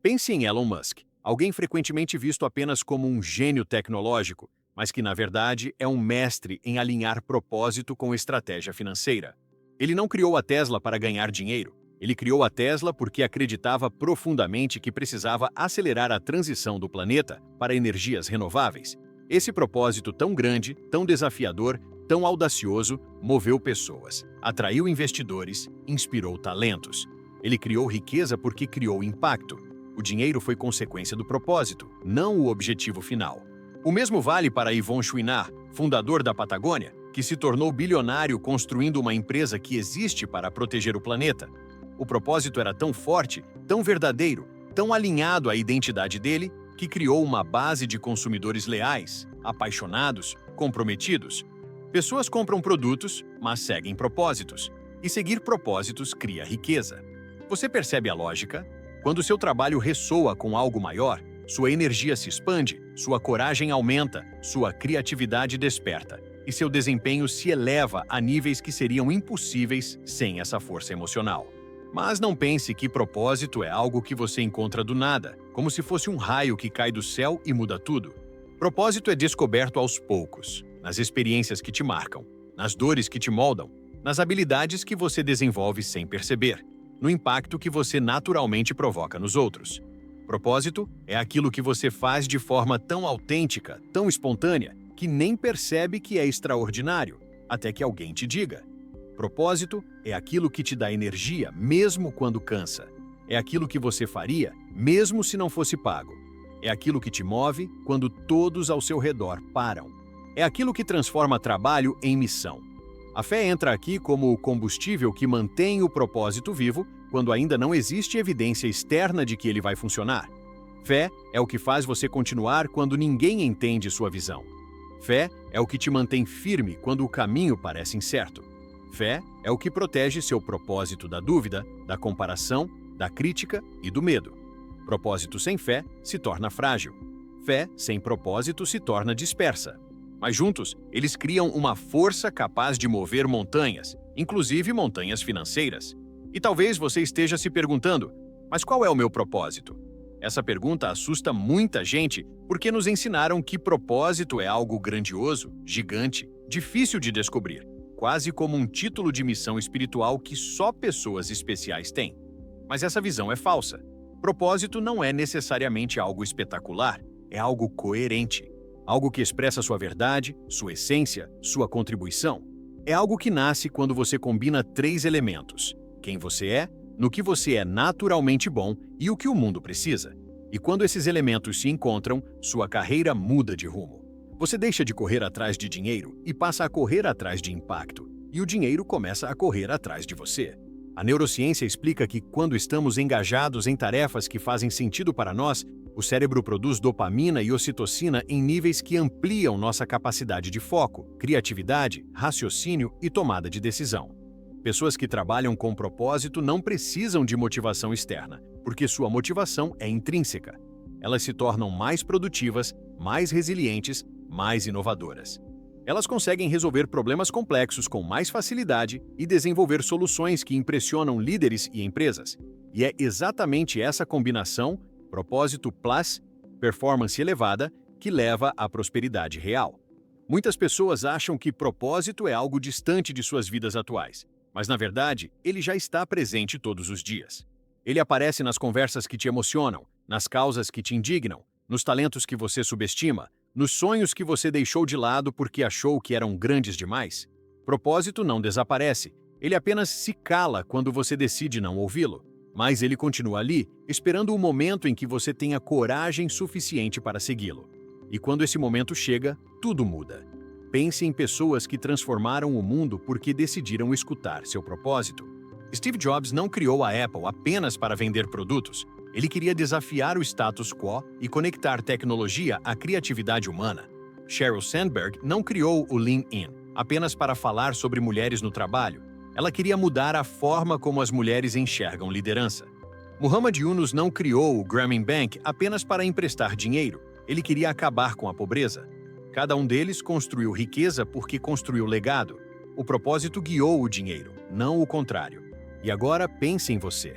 Speaker 1: Pense em Elon Musk, alguém frequentemente visto apenas como um gênio tecnológico, mas que, na verdade, é um mestre em alinhar propósito com estratégia financeira. Ele não criou a Tesla para ganhar dinheiro. Ele criou a Tesla porque acreditava profundamente que precisava acelerar a transição do planeta para energias renováveis. Esse propósito tão grande, tão desafiador, tão audacioso, moveu pessoas, atraiu investidores, inspirou talentos. Ele criou riqueza porque criou impacto. O dinheiro foi consequência do propósito, não o objetivo final. O mesmo vale para Yvon Chouinard, fundador da Patagônia, que se tornou bilionário construindo uma empresa que existe para proteger o planeta. O propósito era tão forte, tão verdadeiro, tão alinhado à identidade dele, que criou uma base de consumidores leais, apaixonados, comprometidos. Pessoas compram produtos, mas seguem propósitos. E seguir propósitos cria riqueza. Você percebe a lógica? Quando seu trabalho ressoa com algo maior, sua energia se expande, sua coragem aumenta, sua criatividade desperta, e seu desempenho se eleva a níveis que seriam impossíveis sem essa força emocional. Mas não pense que propósito é algo que você encontra do nada, como se fosse um raio que cai do céu e muda tudo. Propósito é descoberto aos poucos, nas experiências que te marcam, nas dores que te moldam, nas habilidades que você desenvolve sem perceber, no impacto que você naturalmente provoca nos outros. Propósito é aquilo que você faz de forma tão autêntica, tão espontânea, que nem percebe que é extraordinário, até que alguém te diga. Propósito é aquilo que te dá energia mesmo quando cansa. É aquilo que você faria mesmo se não fosse pago. É aquilo que te move quando todos ao seu redor param. É aquilo que transforma trabalho em missão. A fé entra aqui como o combustível que mantém o propósito vivo quando ainda não existe evidência externa de que ele vai funcionar. Fé é o que faz você continuar quando ninguém entende sua visão. Fé é o que te mantém firme quando o caminho parece incerto. Fé é o que protege seu propósito da dúvida, da comparação, da crítica e do medo. Propósito sem fé se torna frágil. Fé sem propósito se torna dispersa. Mas juntos, eles criam uma força capaz de mover montanhas, inclusive montanhas financeiras. E talvez você esteja se perguntando, mas qual é o meu propósito? Essa pergunta assusta muita gente porque nos ensinaram que propósito é algo grandioso, gigante, difícil de descobrir, quase como um título de missão espiritual que só pessoas especiais têm. Mas essa visão é falsa. Propósito não é necessariamente algo espetacular, é algo coerente. Algo que expressa sua verdade, sua essência, sua contribuição. É algo que nasce quando você combina 3 elementos: quem você é, no que você é naturalmente bom e o que o mundo precisa. E quando esses elementos se encontram, sua carreira muda de rumo. Você deixa de correr atrás de dinheiro e passa a correr atrás de impacto, e o dinheiro começa a correr atrás de você. A neurociência explica que quando estamos engajados em tarefas que fazem sentido para nós, o cérebro produz dopamina e ocitocina em níveis que ampliam nossa capacidade de foco, criatividade, raciocínio e tomada de decisão. Pessoas que trabalham com propósito não precisam de motivação externa, porque sua motivação é intrínseca. Elas se tornam mais produtivas, mais resilientes, mais inovadoras. Elas conseguem resolver problemas complexos com mais facilidade e desenvolver soluções que impressionam líderes e empresas. E é exatamente essa combinação, propósito plus performance elevada, que leva à prosperidade real. Muitas pessoas acham que propósito é algo distante de suas vidas atuais, mas na verdade, ele já está presente todos os dias. Ele aparece nas conversas que te emocionam, nas causas que te indignam, nos talentos que você subestima, nos sonhos que você deixou de lado porque achou que eram grandes demais. Propósito não desaparece, ele apenas se cala quando você decide não ouvi-lo. Mas ele continua ali, esperando o momento em que você tenha coragem suficiente para segui-lo. E quando esse momento chega, tudo muda. Pense em pessoas que transformaram o mundo porque decidiram escutar seu propósito. Steve Jobs não criou a Apple apenas para vender produtos. Ele queria desafiar o status quo e conectar tecnologia à criatividade humana. Sheryl Sandberg não criou o LinkedIn apenas para falar sobre mulheres no trabalho. Ela queria mudar a forma como as mulheres enxergam liderança. Muhammad Yunus não criou o Grameen Bank apenas para emprestar dinheiro. Ele queria acabar com a pobreza. Cada um deles construiu riqueza porque construiu legado. O propósito guiou o dinheiro, não o contrário. E agora pense em você.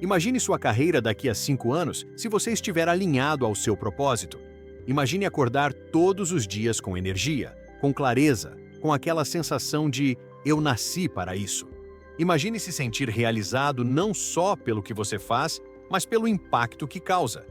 Speaker 1: Imagine sua carreira daqui a 5 anos se você estiver alinhado ao seu propósito. Imagine acordar todos os dias com energia, com clareza, com aquela sensação de "eu nasci para isso". Imagine se sentir realizado não só pelo que você faz, mas pelo impacto que causa.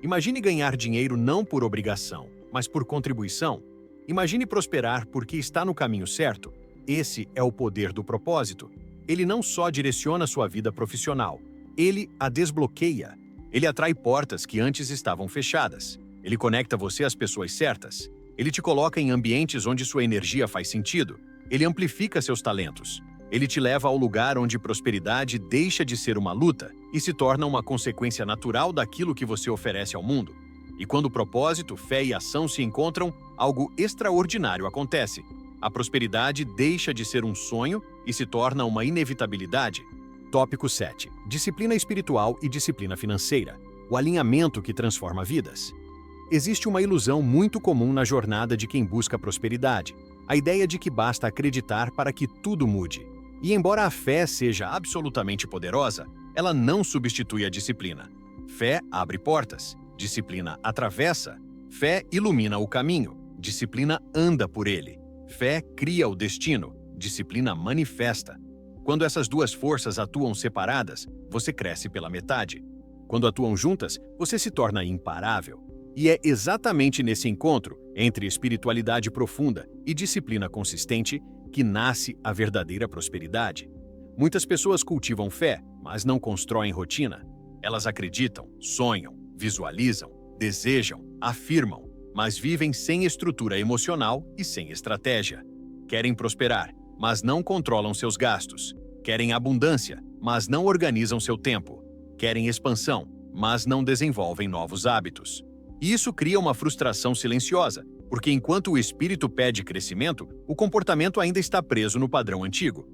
Speaker 1: Imagine ganhar dinheiro não por obrigação, mas por contribuição. Imagine prosperar porque está no caminho certo. Esse é o poder do propósito. Ele não só direciona sua vida profissional, ele a desbloqueia. Ele atrai portas que antes estavam fechadas. Ele conecta você às pessoas certas. Ele te coloca em ambientes onde sua energia faz sentido. Ele amplifica seus talentos. Ele te leva ao lugar onde prosperidade deixa de ser uma luta e se torna uma consequência natural daquilo que você oferece ao mundo. E quando propósito, fé e ação se encontram, algo extraordinário acontece. A prosperidade deixa de ser um sonho e se torna uma inevitabilidade. Tópico 7. Disciplina espiritual e disciplina financeira. O alinhamento que transforma vidas. Existe uma ilusão muito comum na jornada de quem busca prosperidade. A ideia de que basta acreditar para que tudo mude. E embora a fé seja absolutamente poderosa, ela não substitui a disciplina. Fé abre portas, disciplina atravessa, fé ilumina o caminho, disciplina anda por ele. Fé cria o destino, disciplina manifesta. Quando essas duas forças atuam separadas, você cresce pela metade. Quando atuam juntas, você se torna imparável. E é exatamente nesse encontro, entre espiritualidade profunda e disciplina consistente, que nasce a verdadeira prosperidade. Muitas pessoas cultivam fé, mas não constroem rotina. Elas acreditam, sonham, visualizam, desejam, afirmam, mas vivem sem estrutura emocional e sem estratégia. Querem prosperar, mas não controlam seus gastos. Querem abundância, mas não organizam seu tempo. Querem expansão, mas não desenvolvem novos hábitos. E isso cria uma frustração silenciosa, porque enquanto o espírito pede crescimento, o comportamento ainda está preso no padrão antigo.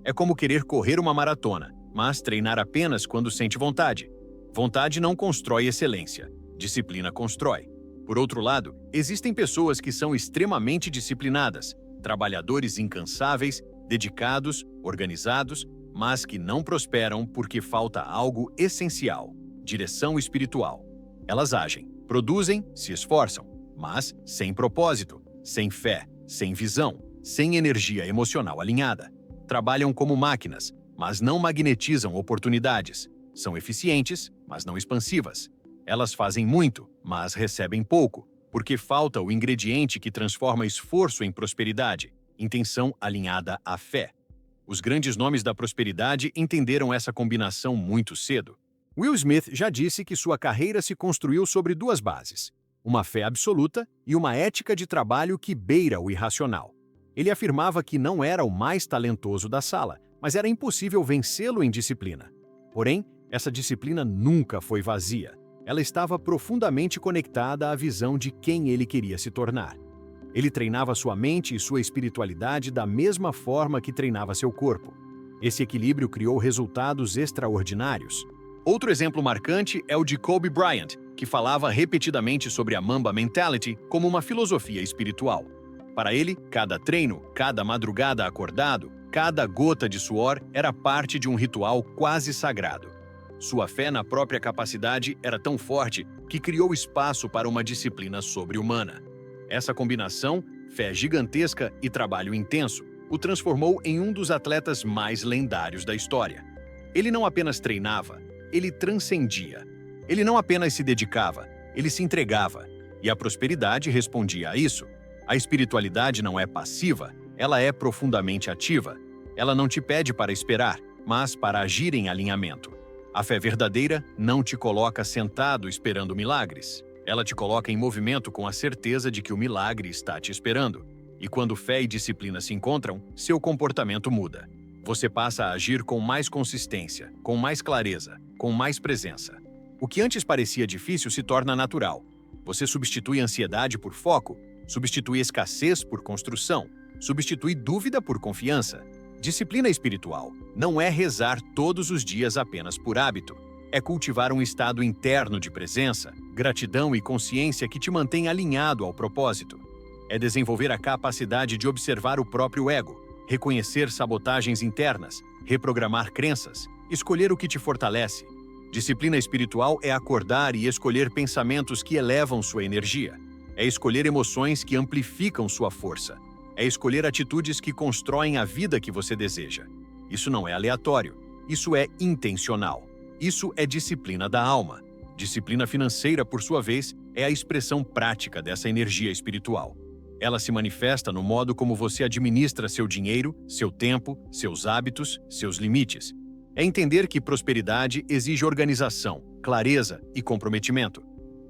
Speaker 1: É como querer correr uma maratona, mas treinar apenas quando sente vontade. Vontade não constrói excelência, disciplina constrói. Por outro lado, existem pessoas que são extremamente disciplinadas, trabalhadores incansáveis, dedicados, organizados, mas que não prosperam porque falta algo essencial: direção espiritual. Elas agem, produzem, se esforçam, mas sem propósito, sem fé, sem visão, sem energia emocional alinhada. Trabalham como máquinas, mas não magnetizam oportunidades. São eficientes, mas não expansivas. Elas fazem muito, mas recebem pouco, porque falta o ingrediente que transforma esforço em prosperidade, intenção alinhada à fé. Os grandes nomes da prosperidade entenderam essa combinação muito cedo. Will Smith já disse que sua carreira se construiu sobre duas bases: uma fé absoluta e uma ética de trabalho que beira o irracional. Ele afirmava que não era o mais talentoso da sala, mas era impossível vencê-lo em disciplina. Porém, essa disciplina nunca foi vazia. Ela estava profundamente conectada à visão de quem ele queria se tornar. Ele treinava sua mente e sua espiritualidade da mesma forma que treinava seu corpo. Esse equilíbrio criou resultados extraordinários. Outro exemplo marcante é o de Kobe Bryant, que falava repetidamente sobre a Mamba Mentality como uma filosofia espiritual. Para ele, cada treino, cada madrugada acordado, cada gota de suor era parte de um ritual quase sagrado. Sua fé na própria capacidade era tão forte que criou espaço para uma disciplina sobre-humana. Essa combinação, fé gigantesca e trabalho intenso, o transformou em um dos atletas mais lendários da história. Ele não apenas treinava, ele transcendia. Ele não apenas se dedicava, ele se entregava. E a prosperidade respondia a isso. A espiritualidade não é passiva, ela é profundamente ativa. Ela não te pede para esperar, mas para agir em alinhamento. A fé verdadeira não te coloca sentado esperando milagres. Ela te coloca em movimento com a certeza de que o milagre está te esperando. E quando fé e disciplina se encontram, seu comportamento muda. Você passa a agir com mais consistência, com mais clareza, com mais presença. O que antes parecia difícil se torna natural. Você substitui ansiedade por foco, substitui escassez por construção, substitui dúvida por confiança. Disciplina espiritual não é rezar todos os dias apenas por hábito. É cultivar um estado interno de presença, gratidão e consciência que te mantém alinhado ao propósito. É desenvolver a capacidade de observar o próprio ego, reconhecer sabotagens internas, reprogramar crenças, escolher o que te fortalece. Disciplina espiritual é acordar e escolher pensamentos que elevam sua energia. É escolher emoções que amplificam sua força. É escolher atitudes que constroem a vida que você deseja. Isso não é aleatório. Isso é intencional. Isso é disciplina da alma. Disciplina financeira, por sua vez, é a expressão prática dessa energia espiritual. Ela se manifesta no modo como você administra seu dinheiro, seu tempo, seus hábitos, seus limites. É entender que prosperidade exige organização, clareza e comprometimento.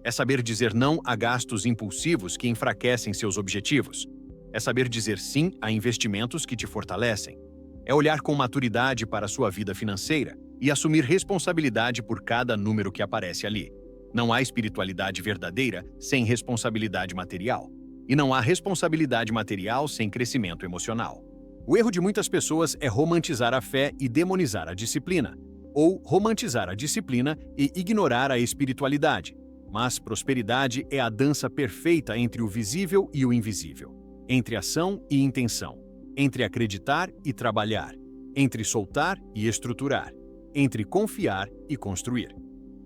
Speaker 1: É saber dizer não a gastos impulsivos que enfraquecem seus objetivos. É saber dizer sim a investimentos que te fortalecem. É olhar com maturidade para a sua vida financeira e assumir responsabilidade por cada número que aparece ali. Não há espiritualidade verdadeira sem responsabilidade material. E não há responsabilidade material sem crescimento emocional. O erro de muitas pessoas é romantizar a fé e demonizar a disciplina, ou romantizar a disciplina e ignorar a espiritualidade. Mas prosperidade é a dança perfeita entre o visível e o invisível, entre ação e intenção, entre acreditar e trabalhar, entre soltar e estruturar, entre confiar e construir.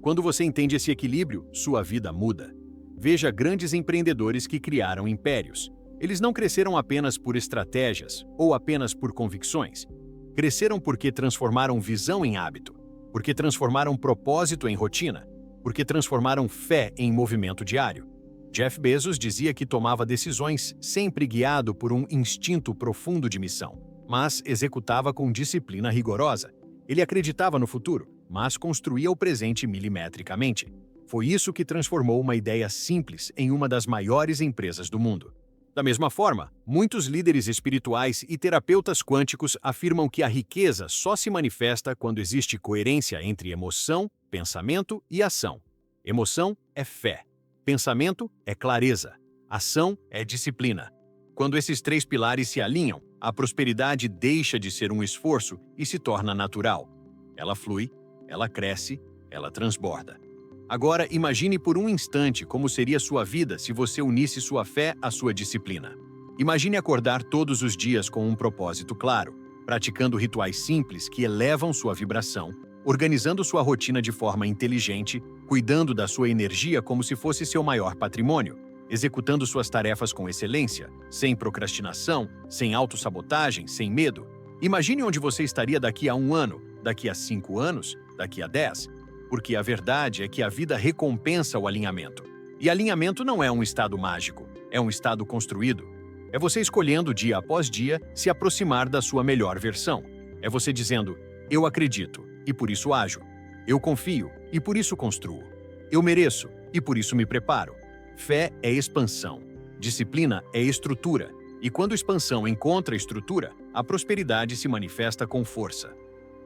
Speaker 1: Quando você entende esse equilíbrio, sua vida muda. Veja grandes empreendedores que criaram impérios. Eles não cresceram apenas por estratégias ou apenas por convicções. Cresceram porque transformaram visão em hábito, porque transformaram propósito em rotina, porque transformaram fé em movimento diário. Jeff Bezos dizia que tomava decisões sempre guiado por um instinto profundo de missão, mas executava com disciplina rigorosa. Ele acreditava no futuro, mas construía o presente milimetricamente. Foi isso que transformou uma ideia simples em uma das maiores empresas do mundo. Da mesma forma, muitos líderes espirituais e terapeutas quânticos afirmam que a riqueza só se manifesta quando existe coerência entre emoção, pensamento e ação. Emoção é fé. Pensamento é clareza. Ação é disciplina. Quando esses três pilares se alinham, a prosperidade deixa de ser um esforço e se torna natural. Ela flui, ela cresce, ela transborda. Agora, imagine por um instante como seria sua vida se você unisse sua fé à sua disciplina. Imagine acordar todos os dias com um propósito claro, praticando rituais simples que elevam sua vibração, organizando sua rotina de forma inteligente, cuidando da sua energia como se fosse seu maior patrimônio, executando suas tarefas com excelência, sem procrastinação, sem autossabotagem, sem medo. Imagine onde você estaria daqui a 1 ano, daqui a 5 anos, daqui a 10. Porque a verdade é que a vida recompensa o alinhamento. E alinhamento não é um estado mágico, é um estado construído. É você escolhendo dia após dia se aproximar da sua melhor versão. É você dizendo, eu acredito, e por isso ajo. Eu confio, e por isso construo. Eu mereço, e por isso me preparo. Fé é expansão. Disciplina é estrutura. E quando expansão encontra estrutura, a prosperidade se manifesta com força.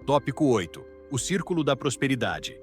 Speaker 1: Tópico 8. O círculo da prosperidade.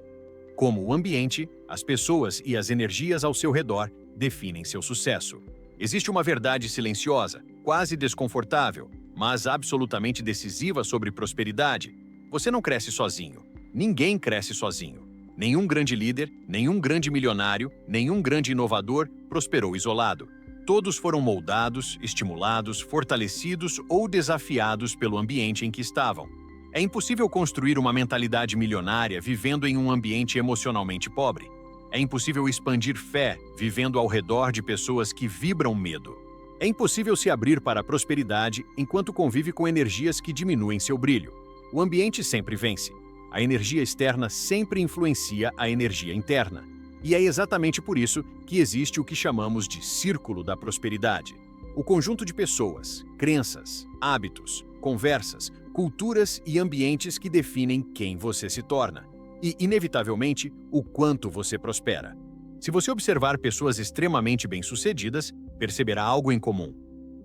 Speaker 1: Como o ambiente, as pessoas e as energias ao seu redor definem seu sucesso. Existe uma verdade silenciosa, quase desconfortável, mas absolutamente decisiva sobre prosperidade. Você não cresce sozinho. Ninguém cresce sozinho. Nenhum grande líder, nenhum grande milionário, nenhum grande inovador prosperou isolado. Todos foram moldados, estimulados, fortalecidos ou desafiados pelo ambiente em que estavam. É impossível construir uma mentalidade milionária vivendo em um ambiente emocionalmente pobre. É impossível expandir fé vivendo ao redor de pessoas que vibram medo. É impossível se abrir para a prosperidade enquanto convive com energias que diminuem seu brilho. O ambiente sempre vence. A energia externa sempre influencia a energia interna. E é exatamente por isso que existe o que chamamos de círculo da prosperidade. O conjunto de pessoas, crenças, hábitos, conversas, culturas e ambientes que definem quem você se torna e, inevitavelmente, o quanto você prospera. Se você observar pessoas extremamente bem-sucedidas, perceberá algo em comum.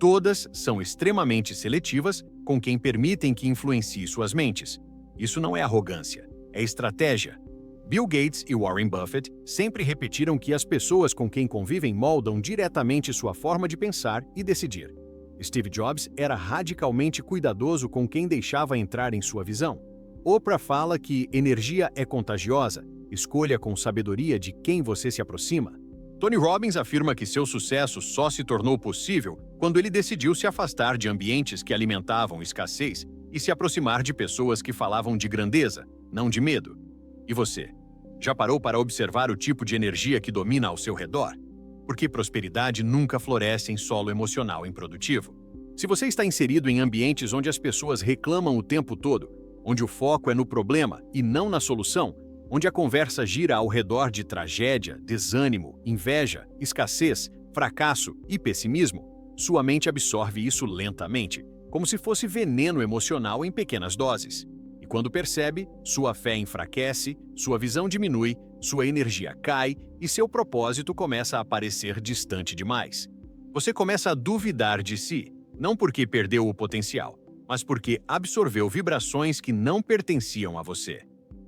Speaker 1: Todas são extremamente seletivas com quem permitem que influencie suas mentes. Isso não é arrogância, é estratégia. Bill Gates e Warren Buffett sempre repetiram que as pessoas com quem convivem moldam diretamente sua forma de pensar e decidir. Steve Jobs era radicalmente cuidadoso com quem deixava entrar em sua visão. Oprah fala que energia é contagiosa, escolha com sabedoria de quem você se aproxima. Tony Robbins afirma que seu sucesso só se tornou possível quando ele decidiu se afastar de ambientes que alimentavam escassez e se aproximar de pessoas que falavam de grandeza, não de medo. E você? Já parou para observar o tipo de energia que domina ao seu redor? Porque prosperidade nunca floresce em solo emocional improdutivo. Se você está inserido em ambientes onde as pessoas reclamam o tempo todo, onde o foco é no problema e não na solução, onde a conversa gira ao redor de tragédia, desânimo, inveja, escassez, fracasso e pessimismo, sua mente absorve isso lentamente, como se fosse veneno emocional em pequenas doses. E quando percebe, sua fé enfraquece, sua visão diminui, sua energia cai e seu propósito começa a parecer distante demais. Você começa a duvidar de si, não porque perdeu o potencial, mas porque absorveu vibrações que não pertenciam a você.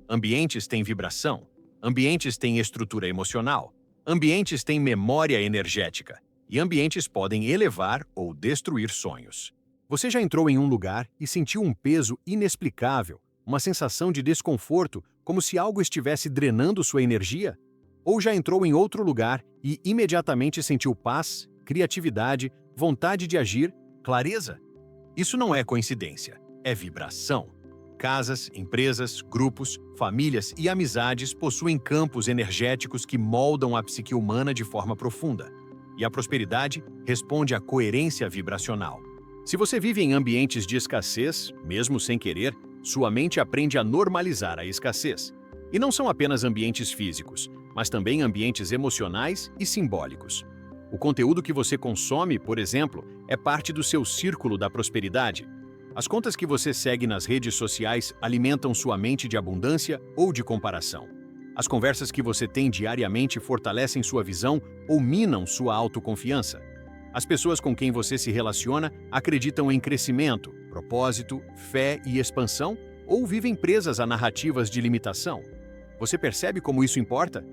Speaker 1: Ambientes têm vibração, ambientes têm estrutura emocional, ambientes têm memória energética, e ambientes podem elevar ou destruir sonhos. Você já entrou em um lugar e sentiu um peso inexplicável, uma sensação de desconforto, como se algo estivesse drenando sua energia? Ou já entrou em outro lugar e imediatamente sentiu paz, criatividade, vontade de agir, clareza? Isso não é coincidência, é vibração. Casas, empresas, grupos, famílias e amizades possuem campos energéticos que moldam a psique humana de forma profunda. E a prosperidade responde à coerência vibracional. Se você vive em ambientes de escassez, mesmo sem querer, sua mente aprende a normalizar a escassez. E não são apenas ambientes físicos, mas também ambientes emocionais e simbólicos. O conteúdo que você consome, por exemplo, é parte do seu círculo da prosperidade. As contas que você segue nas redes sociais alimentam sua mente de abundância ou de comparação. As conversas que você tem diariamente fortalecem sua visão ou minam sua autoconfiança. As pessoas com quem você se relaciona acreditam em crescimento, propósito, fé e expansão ou vivem presas a narrativas de limitação. Você percebe como isso importa?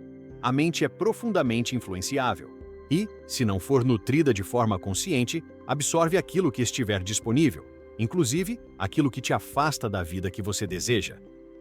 Speaker 1: A mente é profundamente influenciável e, se não for nutrida de forma consciente, absorve aquilo que estiver disponível, inclusive aquilo que te afasta da vida que você deseja.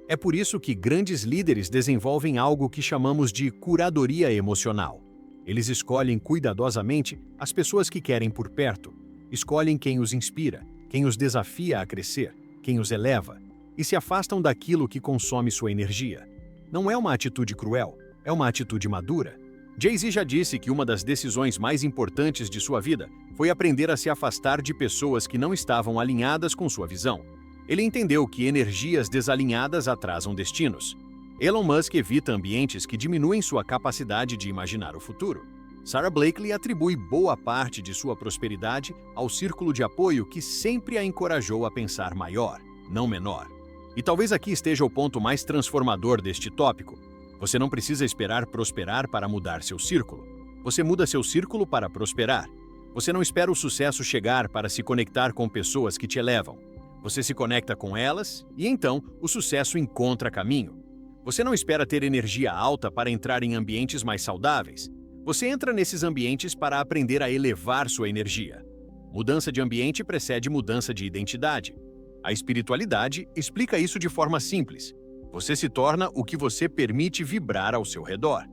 Speaker 1: É por isso que grandes líderes desenvolvem algo que chamamos de curadoria emocional. Eles escolhem cuidadosamente as pessoas que querem por perto, escolhem quem os inspira, quem os desafia a crescer, quem os eleva, e se afastam daquilo que consome sua energia. Não é uma atitude cruel, é uma atitude madura. Jay-Z já disse que uma das decisões mais importantes de sua vida foi aprender a se afastar de pessoas que não estavam alinhadas com sua visão. Ele entendeu que energias desalinhadas atrasam destinos. Elon Musk evita ambientes que diminuem sua capacidade de imaginar o futuro. Sarah Blakely atribui boa parte de sua prosperidade ao círculo de apoio que sempre a encorajou a pensar maior, não menor. E talvez aqui esteja o ponto mais transformador deste tópico. Você não precisa esperar prosperar para mudar seu círculo. Você muda seu círculo para prosperar. Você não espera o sucesso chegar para se conectar com pessoas que te elevam. Você se conecta com elas e então o sucesso encontra caminho. Você não espera ter energia alta para entrar em ambientes mais saudáveis. Você entra nesses ambientes para aprender a elevar sua energia. Mudança de ambiente precede mudança de identidade. A espiritualidade explica isso de forma simples. Você se torna o que você permite vibrar ao seu redor.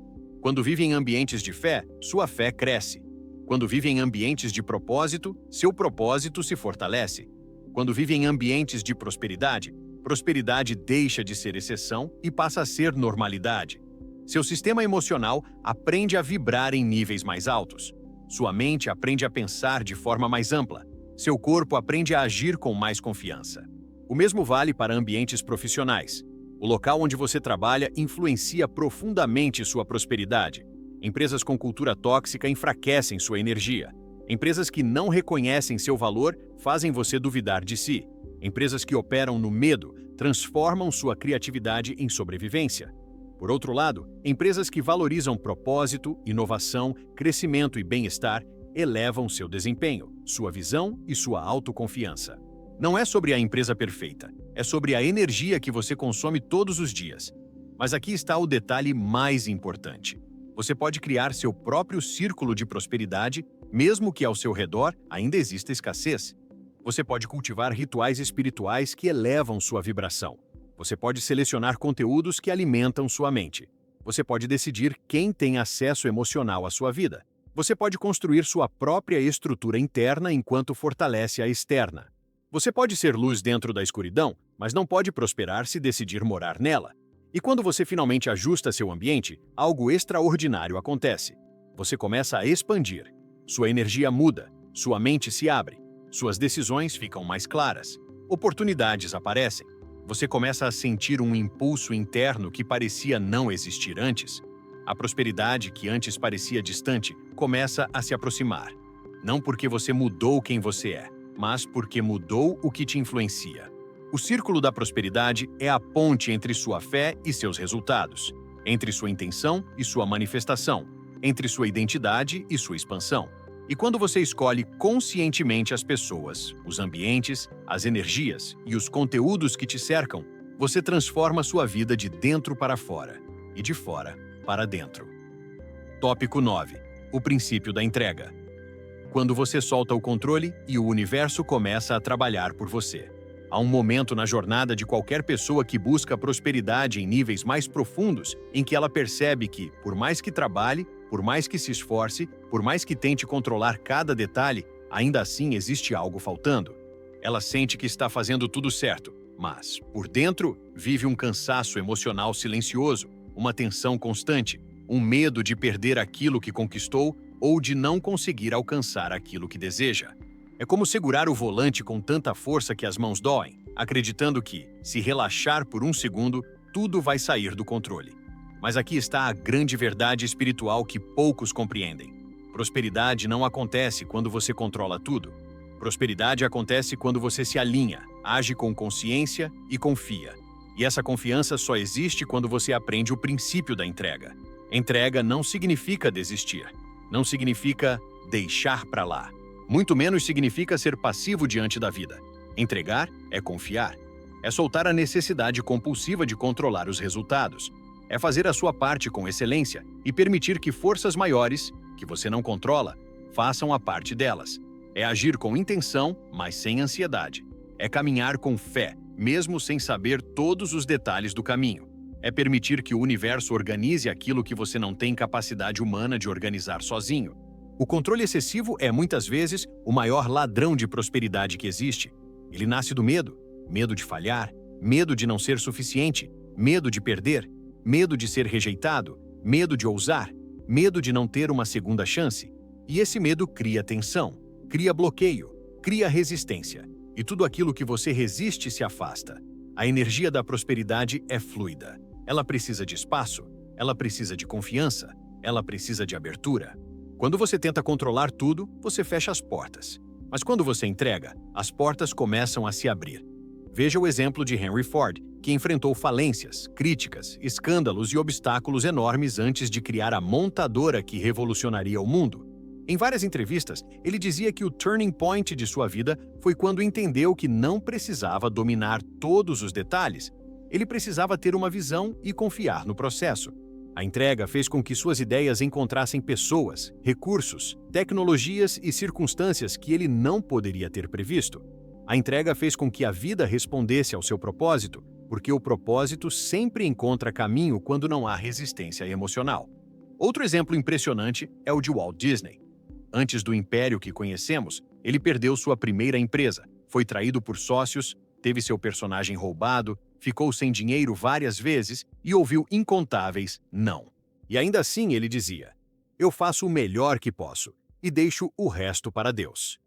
Speaker 1: Quando vive em ambientes de fé, sua fé cresce. Quando vive em ambientes de propósito, seu propósito se fortalece. Quando vive em ambientes de prosperidade, prosperidade deixa de ser exceção e passa a ser normalidade. Seu sistema emocional aprende a vibrar em níveis mais altos. Sua mente aprende a pensar de forma mais ampla. Seu corpo aprende a agir com mais confiança. O mesmo vale para ambientes profissionais. O local onde você trabalha influencia profundamente sua prosperidade. Empresas com cultura tóxica enfraquecem sua energia. Empresas que não reconhecem seu valor fazem você duvidar de si. Empresas que operam no medo transformam sua criatividade em sobrevivência. Por outro lado, empresas que valorizam propósito, inovação, crescimento e bem-estar elevam seu desempenho, sua visão e sua autoconfiança. Não é sobre a empresa perfeita, é sobre a energia que você consome todos os dias. Mas aqui está o detalhe mais importante. Você pode criar seu próprio círculo de prosperidade, mesmo que ao seu redor ainda exista escassez. Você pode cultivar rituais espirituais que elevam sua vibração. Você pode selecionar conteúdos que alimentam sua mente. Você pode decidir quem tem acesso emocional à sua vida. Você pode construir sua própria estrutura interna enquanto fortalece a externa. Você pode ser luz dentro da escuridão, mas não pode prosperar se decidir morar nela. E quando você finalmente ajusta seu ambiente, algo extraordinário acontece. Você começa a expandir. Sua energia muda, sua mente se abre. Suas decisões ficam mais claras. Oportunidades aparecem. Você começa a sentir um impulso interno que parecia não existir antes. A prosperidade, que antes parecia distante, começa a se aproximar. Não porque você mudou quem você é, mas porque mudou o que te influencia. O círculo da prosperidade é a ponte entre sua fé e seus resultados, entre sua intenção e sua manifestação, entre sua identidade e sua expansão. E quando você escolhe conscientemente as pessoas, os ambientes, as energias e os conteúdos que te cercam, você transforma sua vida de dentro para fora e de fora para dentro. Tópico 9. O princípio da entrega. Quando você solta o controle e o universo começa a trabalhar por você. Há um momento na jornada de qualquer pessoa que busca prosperidade em níveis mais profundos em que ela percebe que, por mais que trabalhe, por mais que se esforce, por mais que tente controlar cada detalhe, ainda assim existe algo faltando. Ela sente que está fazendo tudo certo, mas, por dentro, vive um cansaço emocional silencioso, uma tensão constante, um medo de perder aquilo que conquistou ou de não conseguir alcançar aquilo que deseja. É como segurar o volante com tanta força que as mãos doem, acreditando que, se relaxar por um segundo, tudo vai sair do controle. Mas aqui está a grande verdade espiritual que poucos compreendem. Prosperidade não acontece quando você controla tudo. Prosperidade acontece quando você se alinha, age com consciência e confia. E essa confiança só existe quando você aprende o princípio da entrega. Entrega não significa desistir. Não significa deixar para lá. Muito menos significa ser passivo diante da vida. Entregar é confiar. É soltar a necessidade compulsiva de controlar os resultados. É fazer a sua parte com excelência e permitir que forças maiores, que você não controla, façam a parte delas. É agir com intenção, mas sem ansiedade. É caminhar com fé, mesmo sem saber todos os detalhes do caminho. É permitir que o universo organize aquilo que você não tem capacidade humana de organizar sozinho. O controle excessivo é, muitas vezes, o maior ladrão de prosperidade que existe. Ele nasce do medo. Medo de falhar, medo de não ser suficiente, medo de perder, medo de ser rejeitado, medo de ousar, medo de não ter uma segunda chance. E esse medo cria tensão, cria bloqueio, cria resistência. E tudo aquilo que você resiste se afasta. A energia da prosperidade é fluida. Ela precisa de espaço, ela precisa de confiança, ela precisa de abertura. Quando você tenta controlar tudo, você fecha as portas. Mas quando você entrega, as portas começam a se abrir. Veja o exemplo de Henry Ford, que enfrentou falências, críticas, escândalos e obstáculos enormes antes de criar a montadora que revolucionaria o mundo. Em várias entrevistas, ele dizia que o turning point de sua vida foi quando entendeu que não precisava dominar todos os detalhes. Ele precisava ter uma visão e confiar no processo. A entrega fez com que suas ideias encontrassem pessoas, recursos, tecnologias e circunstâncias que ele não poderia ter previsto. A entrega fez com que a vida respondesse ao seu propósito, porque o propósito sempre encontra caminho quando não há resistência emocional. Outro exemplo impressionante é o de Walt Disney. Antes do império que conhecemos, ele perdeu sua primeira empresa, foi traído por sócios, teve seu personagem roubado, ficou sem dinheiro várias vezes e ouviu incontáveis não. E ainda assim ele dizia: "Eu faço o melhor que posso e deixo o resto para Deus."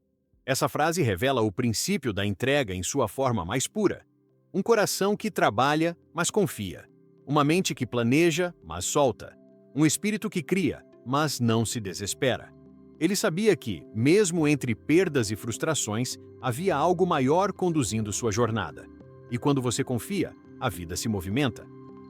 Speaker 1: Essa frase revela o princípio da entrega em sua forma mais pura. Um coração que trabalha, mas confia. Uma mente que planeja, mas solta. Um espírito que cria, mas não se desespera. Ele sabia que, mesmo entre perdas e frustrações, havia algo maior conduzindo sua jornada. E quando você confia, a vida se movimenta.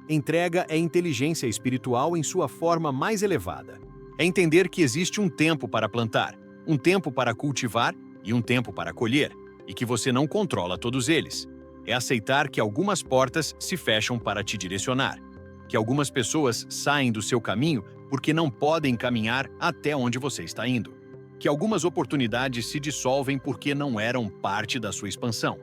Speaker 1: Entrega é inteligência espiritual em sua forma mais elevada. É entender que existe um tempo para plantar, um tempo para cultivar e um tempo para colher, e que você não controla todos eles. É aceitar que algumas portas se fecham para te direcionar, que algumas pessoas saem do seu caminho porque não podem caminhar até onde você está indo, que algumas oportunidades se dissolvem porque não eram parte da sua expansão.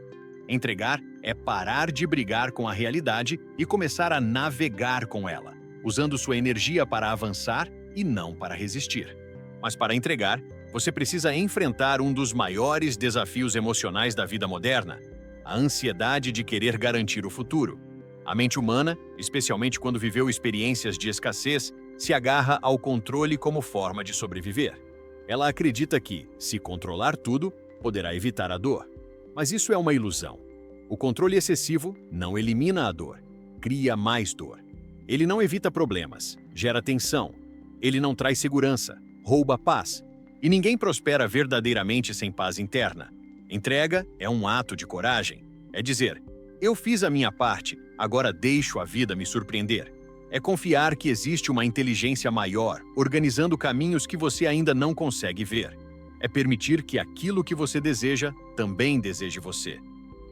Speaker 1: Entregar é parar de brigar com a realidade e começar a navegar com ela, usando sua energia para avançar e não para resistir. Mas para entregar, você precisa enfrentar um dos maiores desafios emocionais da vida moderna: a ansiedade de querer garantir o futuro. A mente humana, especialmente quando viveu experiências de escassez, se agarra ao controle como forma de sobreviver. Ela acredita que, se controlar tudo, poderá evitar a dor. Mas isso é uma ilusão. O controle excessivo não elimina a dor, cria mais dor. Ele não evita problemas, gera tensão. Ele não traz segurança, rouba paz. E ninguém prospera verdadeiramente sem paz interna. Entrega é um ato de coragem. É dizer, eu fiz a minha parte, agora deixo a vida me surpreender. É confiar que existe uma inteligência maior, organizando caminhos que você ainda não consegue ver. É permitir que aquilo que você deseja também deseje você.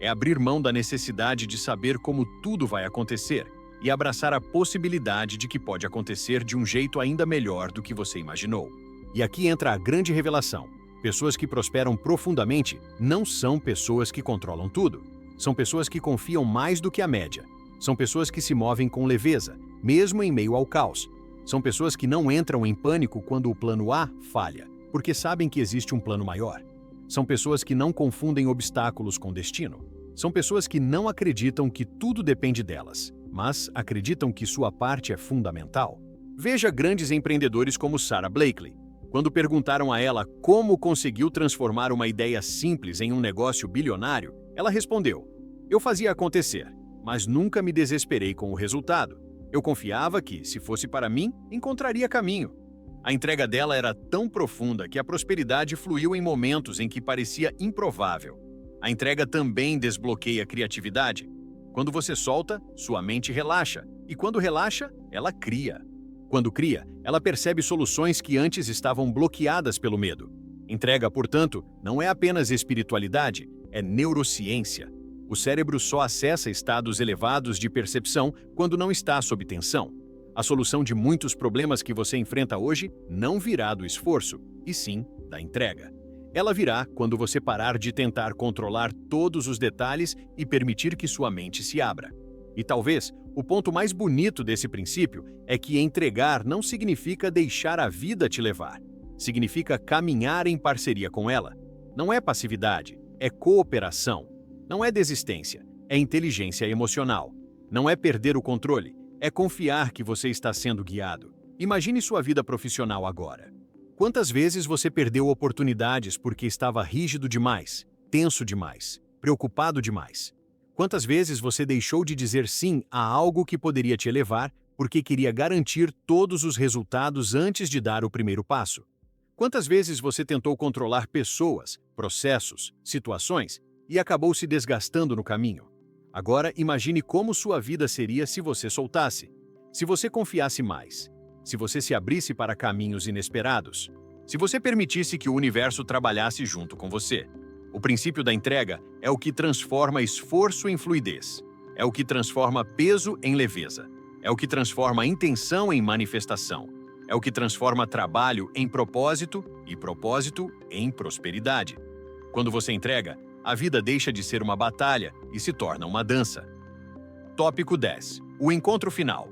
Speaker 1: É abrir mão da necessidade de saber como tudo vai acontecer e abraçar a possibilidade de que pode acontecer de um jeito ainda melhor do que você imaginou. E aqui entra a grande revelação. Pessoas que prosperam profundamente não são pessoas que controlam tudo. São pessoas que confiam mais do que a média. São pessoas que se movem com leveza, mesmo em meio ao caos. São pessoas que não entram em pânico quando o plano A falha, porque sabem que existe um plano maior. São pessoas que não confundem obstáculos com destino. São pessoas que não acreditam que tudo depende delas, mas acreditam que sua parte é fundamental. Veja grandes empreendedores como Sara Blakely. Quando perguntaram a ela como conseguiu transformar uma ideia simples em um negócio bilionário, ela respondeu: eu fazia acontecer, mas nunca me desesperei com o resultado. Eu confiava que, se fosse para mim, encontraria caminho. A entrega dela era tão profunda que a prosperidade fluiu em momentos em que parecia improvável. A entrega também desbloqueia a criatividade. Quando você solta, sua mente relaxa, e quando relaxa, ela cria. Quando cria, ela percebe soluções que antes estavam bloqueadas pelo medo. Entrega, portanto, não é apenas espiritualidade, é neurociência. O cérebro só acessa estados elevados de percepção quando não está sob tensão. A solução de muitos problemas que você enfrenta hoje não virá do esforço, e sim da entrega. Ela virá quando você parar de tentar controlar todos os detalhes e permitir que sua mente se abra. E talvez o ponto mais bonito desse princípio é que entregar não significa deixar a vida te levar. Significa caminhar em parceria com ela. Não é passividade, é cooperação. Não é desistência, é inteligência emocional. Não é perder o controle, é confiar que você está sendo guiado. Imagine sua vida profissional agora. Quantas vezes você perdeu oportunidades porque estava rígido demais, tenso demais, preocupado demais? Quantas vezes você deixou de dizer sim a algo que poderia te elevar porque queria garantir todos os resultados antes de dar o primeiro passo? Quantas vezes você tentou controlar pessoas, processos, situações e acabou se desgastando no caminho? Agora imagine como sua vida seria se você soltasse, se você confiasse mais, se você se abrisse para caminhos inesperados, se você permitisse que o universo trabalhasse junto com você. O princípio da entrega é o que transforma esforço em fluidez, é o que transforma peso em leveza, é o que transforma intenção em manifestação, é o que transforma trabalho em propósito e propósito em prosperidade. Quando você entrega, a vida deixa de ser uma batalha e se torna uma dança. Tópico 10. O encontro final.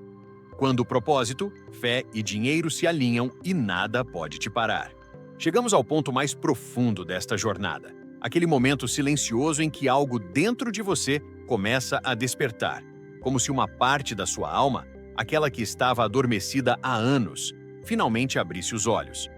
Speaker 1: Quando o propósito, fé e dinheiro se alinham e nada pode te parar. Chegamos ao ponto mais profundo desta jornada. Aquele momento silencioso em que algo dentro de você começa a despertar, como se uma parte da sua alma, aquela que estava adormecida há anos, finalmente abrisse os olhos.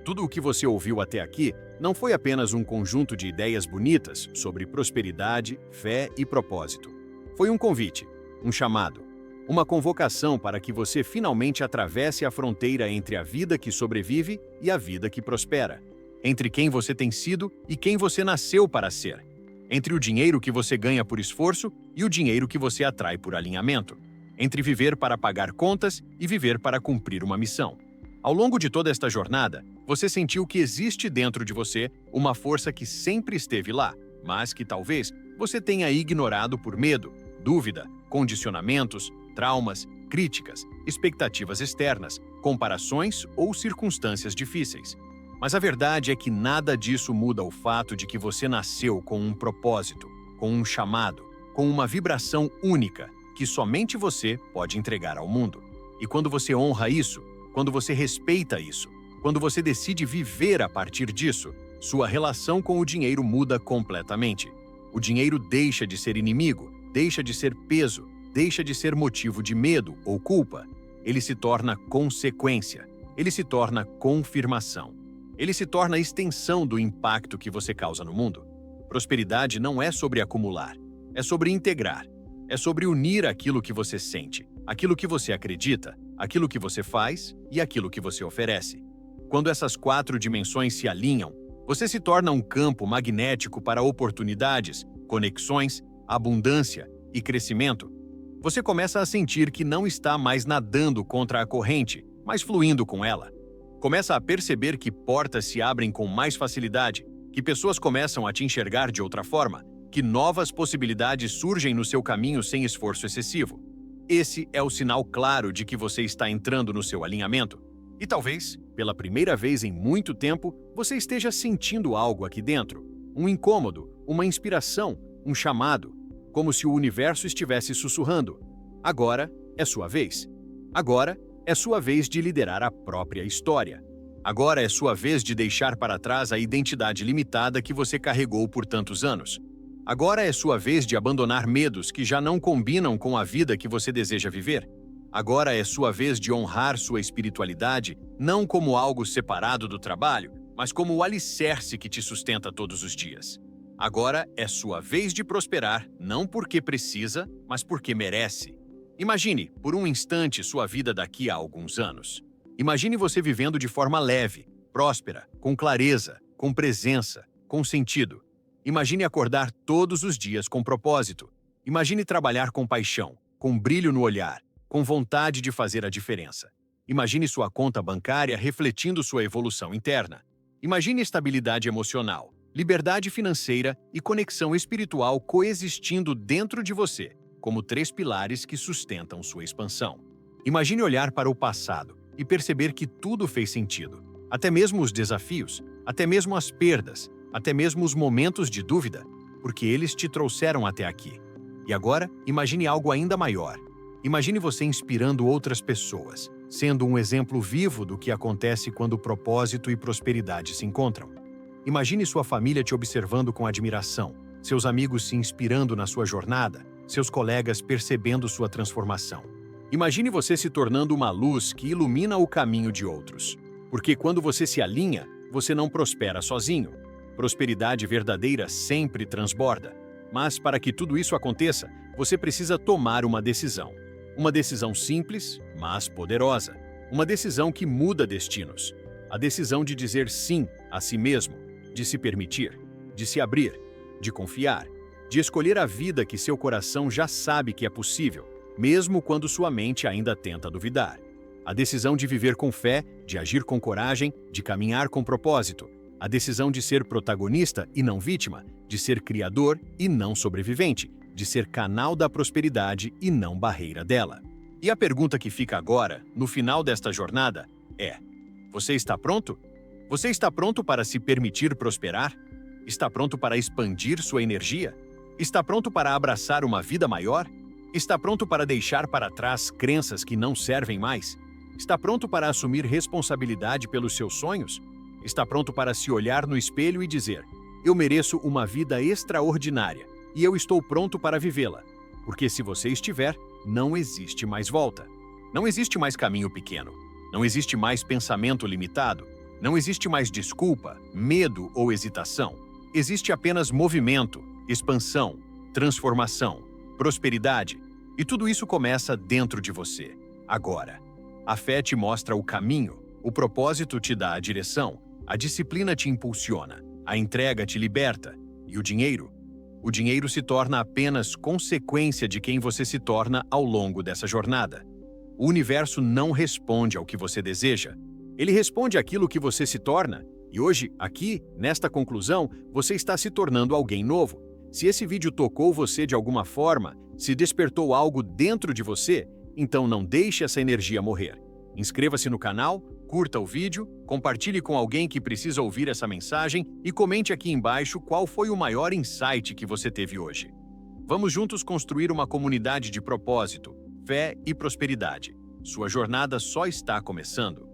Speaker 1: Tudo o que você ouviu até aqui não foi apenas um conjunto de ideias bonitas sobre prosperidade, fé e propósito. Foi um convite, um chamado, uma convocação para que você finalmente atravesse a fronteira entre a vida que sobrevive e a vida que prospera, entre quem você tem sido e quem você nasceu para ser, entre o dinheiro que você ganha por esforço e o dinheiro que você atrai por alinhamento, entre viver para pagar contas e viver para cumprir uma missão. Ao longo de toda esta jornada, você sentiu que existe dentro de você uma força que sempre esteve lá, mas que talvez você tenha ignorado por medo, dúvida, condicionamentos, traumas, críticas, expectativas externas, comparações ou circunstâncias difíceis. Mas a verdade é que nada disso muda o fato de que você nasceu com um propósito, com um chamado, com uma vibração única que somente você pode entregar ao mundo. E quando você honra isso, quando você respeita isso, quando você decide viver a partir disso, sua relação com o dinheiro muda completamente. O dinheiro deixa de ser inimigo, deixa de ser peso, deixa de ser motivo de medo ou culpa. Ele se torna consequência, ele se torna confirmação. Ele se torna a extensão do impacto que você causa no mundo. Prosperidade não é sobre acumular, é sobre integrar. É sobre unir aquilo que você sente, aquilo que você acredita, aquilo que você faz e aquilo que você oferece. Quando essas 4 dimensões se alinham, você se torna um campo magnético para oportunidades, conexões, abundância e crescimento. Você começa a sentir que não está mais nadando contra a corrente, mas fluindo com ela. Começa a perceber que portas se abrem com mais facilidade, que pessoas começam a te enxergar de outra forma, que novas possibilidades surgem no seu caminho sem esforço excessivo. Esse é o sinal claro de que você está entrando no seu alinhamento. E talvez, pela primeira vez em muito tempo, você esteja sentindo algo aqui dentro. Um incômodo, uma inspiração, um chamado, como se o universo estivesse sussurrando. Agora é sua vez. Agora é sua vez de liderar a própria história. Agora é sua vez de deixar para trás a identidade limitada que você carregou por tantos anos. Agora é sua vez de abandonar medos que já não combinam com a vida que você deseja viver. Agora é sua vez de honrar sua espiritualidade, não como algo separado do trabalho, mas como o alicerce que te sustenta todos os dias. Agora é sua vez de prosperar, não porque precisa, mas porque merece. Imagine, por um instante, sua vida daqui a alguns anos. Imagine você vivendo de forma leve, próspera, com clareza, com presença, com sentido. Imagine acordar todos os dias com propósito. Imagine trabalhar com paixão, com brilho no olhar, com vontade de fazer a diferença. Imagine sua conta bancária refletindo sua evolução interna. Imagine estabilidade emocional, liberdade financeira e conexão espiritual coexistindo dentro de você, como 3 pilares que sustentam sua expansão. Imagine olhar para o passado e perceber que tudo fez sentido. Até mesmo os desafios, até mesmo as perdas, até mesmo os momentos de dúvida, porque eles te trouxeram até aqui. E agora, imagine algo ainda maior. Imagine você inspirando outras pessoas, sendo um exemplo vivo do que acontece quando propósito e prosperidade se encontram. Imagine sua família te observando com admiração, seus amigos se inspirando na sua jornada, seus colegas percebendo sua transformação. Imagine você se tornando uma luz que ilumina o caminho de outros. Porque quando você se alinha, você não prospera sozinho. Prosperidade verdadeira sempre transborda. Mas para que tudo isso aconteça, você precisa tomar uma decisão. Uma decisão simples, mas poderosa. Uma decisão que muda destinos. A decisão de dizer sim a si mesmo, de se permitir, de se abrir, de confiar, de escolher a vida que seu coração já sabe que é possível, mesmo quando sua mente ainda tenta duvidar. A decisão de viver com fé, de agir com coragem, de caminhar com propósito. A decisão de ser protagonista e não vítima, de ser criador e não sobrevivente, de ser canal da prosperidade e não barreira dela. E a pergunta que fica agora, no final desta jornada, é: você está pronto? Você está pronto para se permitir prosperar? Está pronto para expandir sua energia? Está pronto para abraçar uma vida maior? Está pronto para deixar para trás crenças que não servem mais? Está pronto para assumir responsabilidade pelos seus sonhos? Está pronto para se olhar no espelho e dizer: eu mereço uma vida extraordinária e eu estou pronto para vivê-la? Porque se você estiver, não existe mais volta. Não existe mais caminho pequeno. Não existe mais pensamento limitado. Não existe mais desculpa, medo ou hesitação. Existe apenas movimento, expansão, transformação, prosperidade. E tudo isso começa dentro de você, agora. A fé te mostra o caminho, o propósito te dá a direção, a disciplina te impulsiona, a entrega te liberta. E o dinheiro? O dinheiro se torna apenas consequência de quem você se torna ao longo dessa jornada. O universo não responde ao que você deseja. Ele responde àquilo que você se torna. E hoje, aqui, nesta conclusão, você está se tornando alguém novo. Se esse vídeo tocou você de alguma forma, se despertou algo dentro de você, então não deixe essa energia morrer. Inscreva-se no canal, curta o vídeo, compartilhe com alguém que precisa ouvir essa mensagem e comente aqui embaixo qual foi o maior insight que você teve hoje. Vamos juntos construir uma comunidade de propósito, fé e prosperidade. Sua jornada só está começando.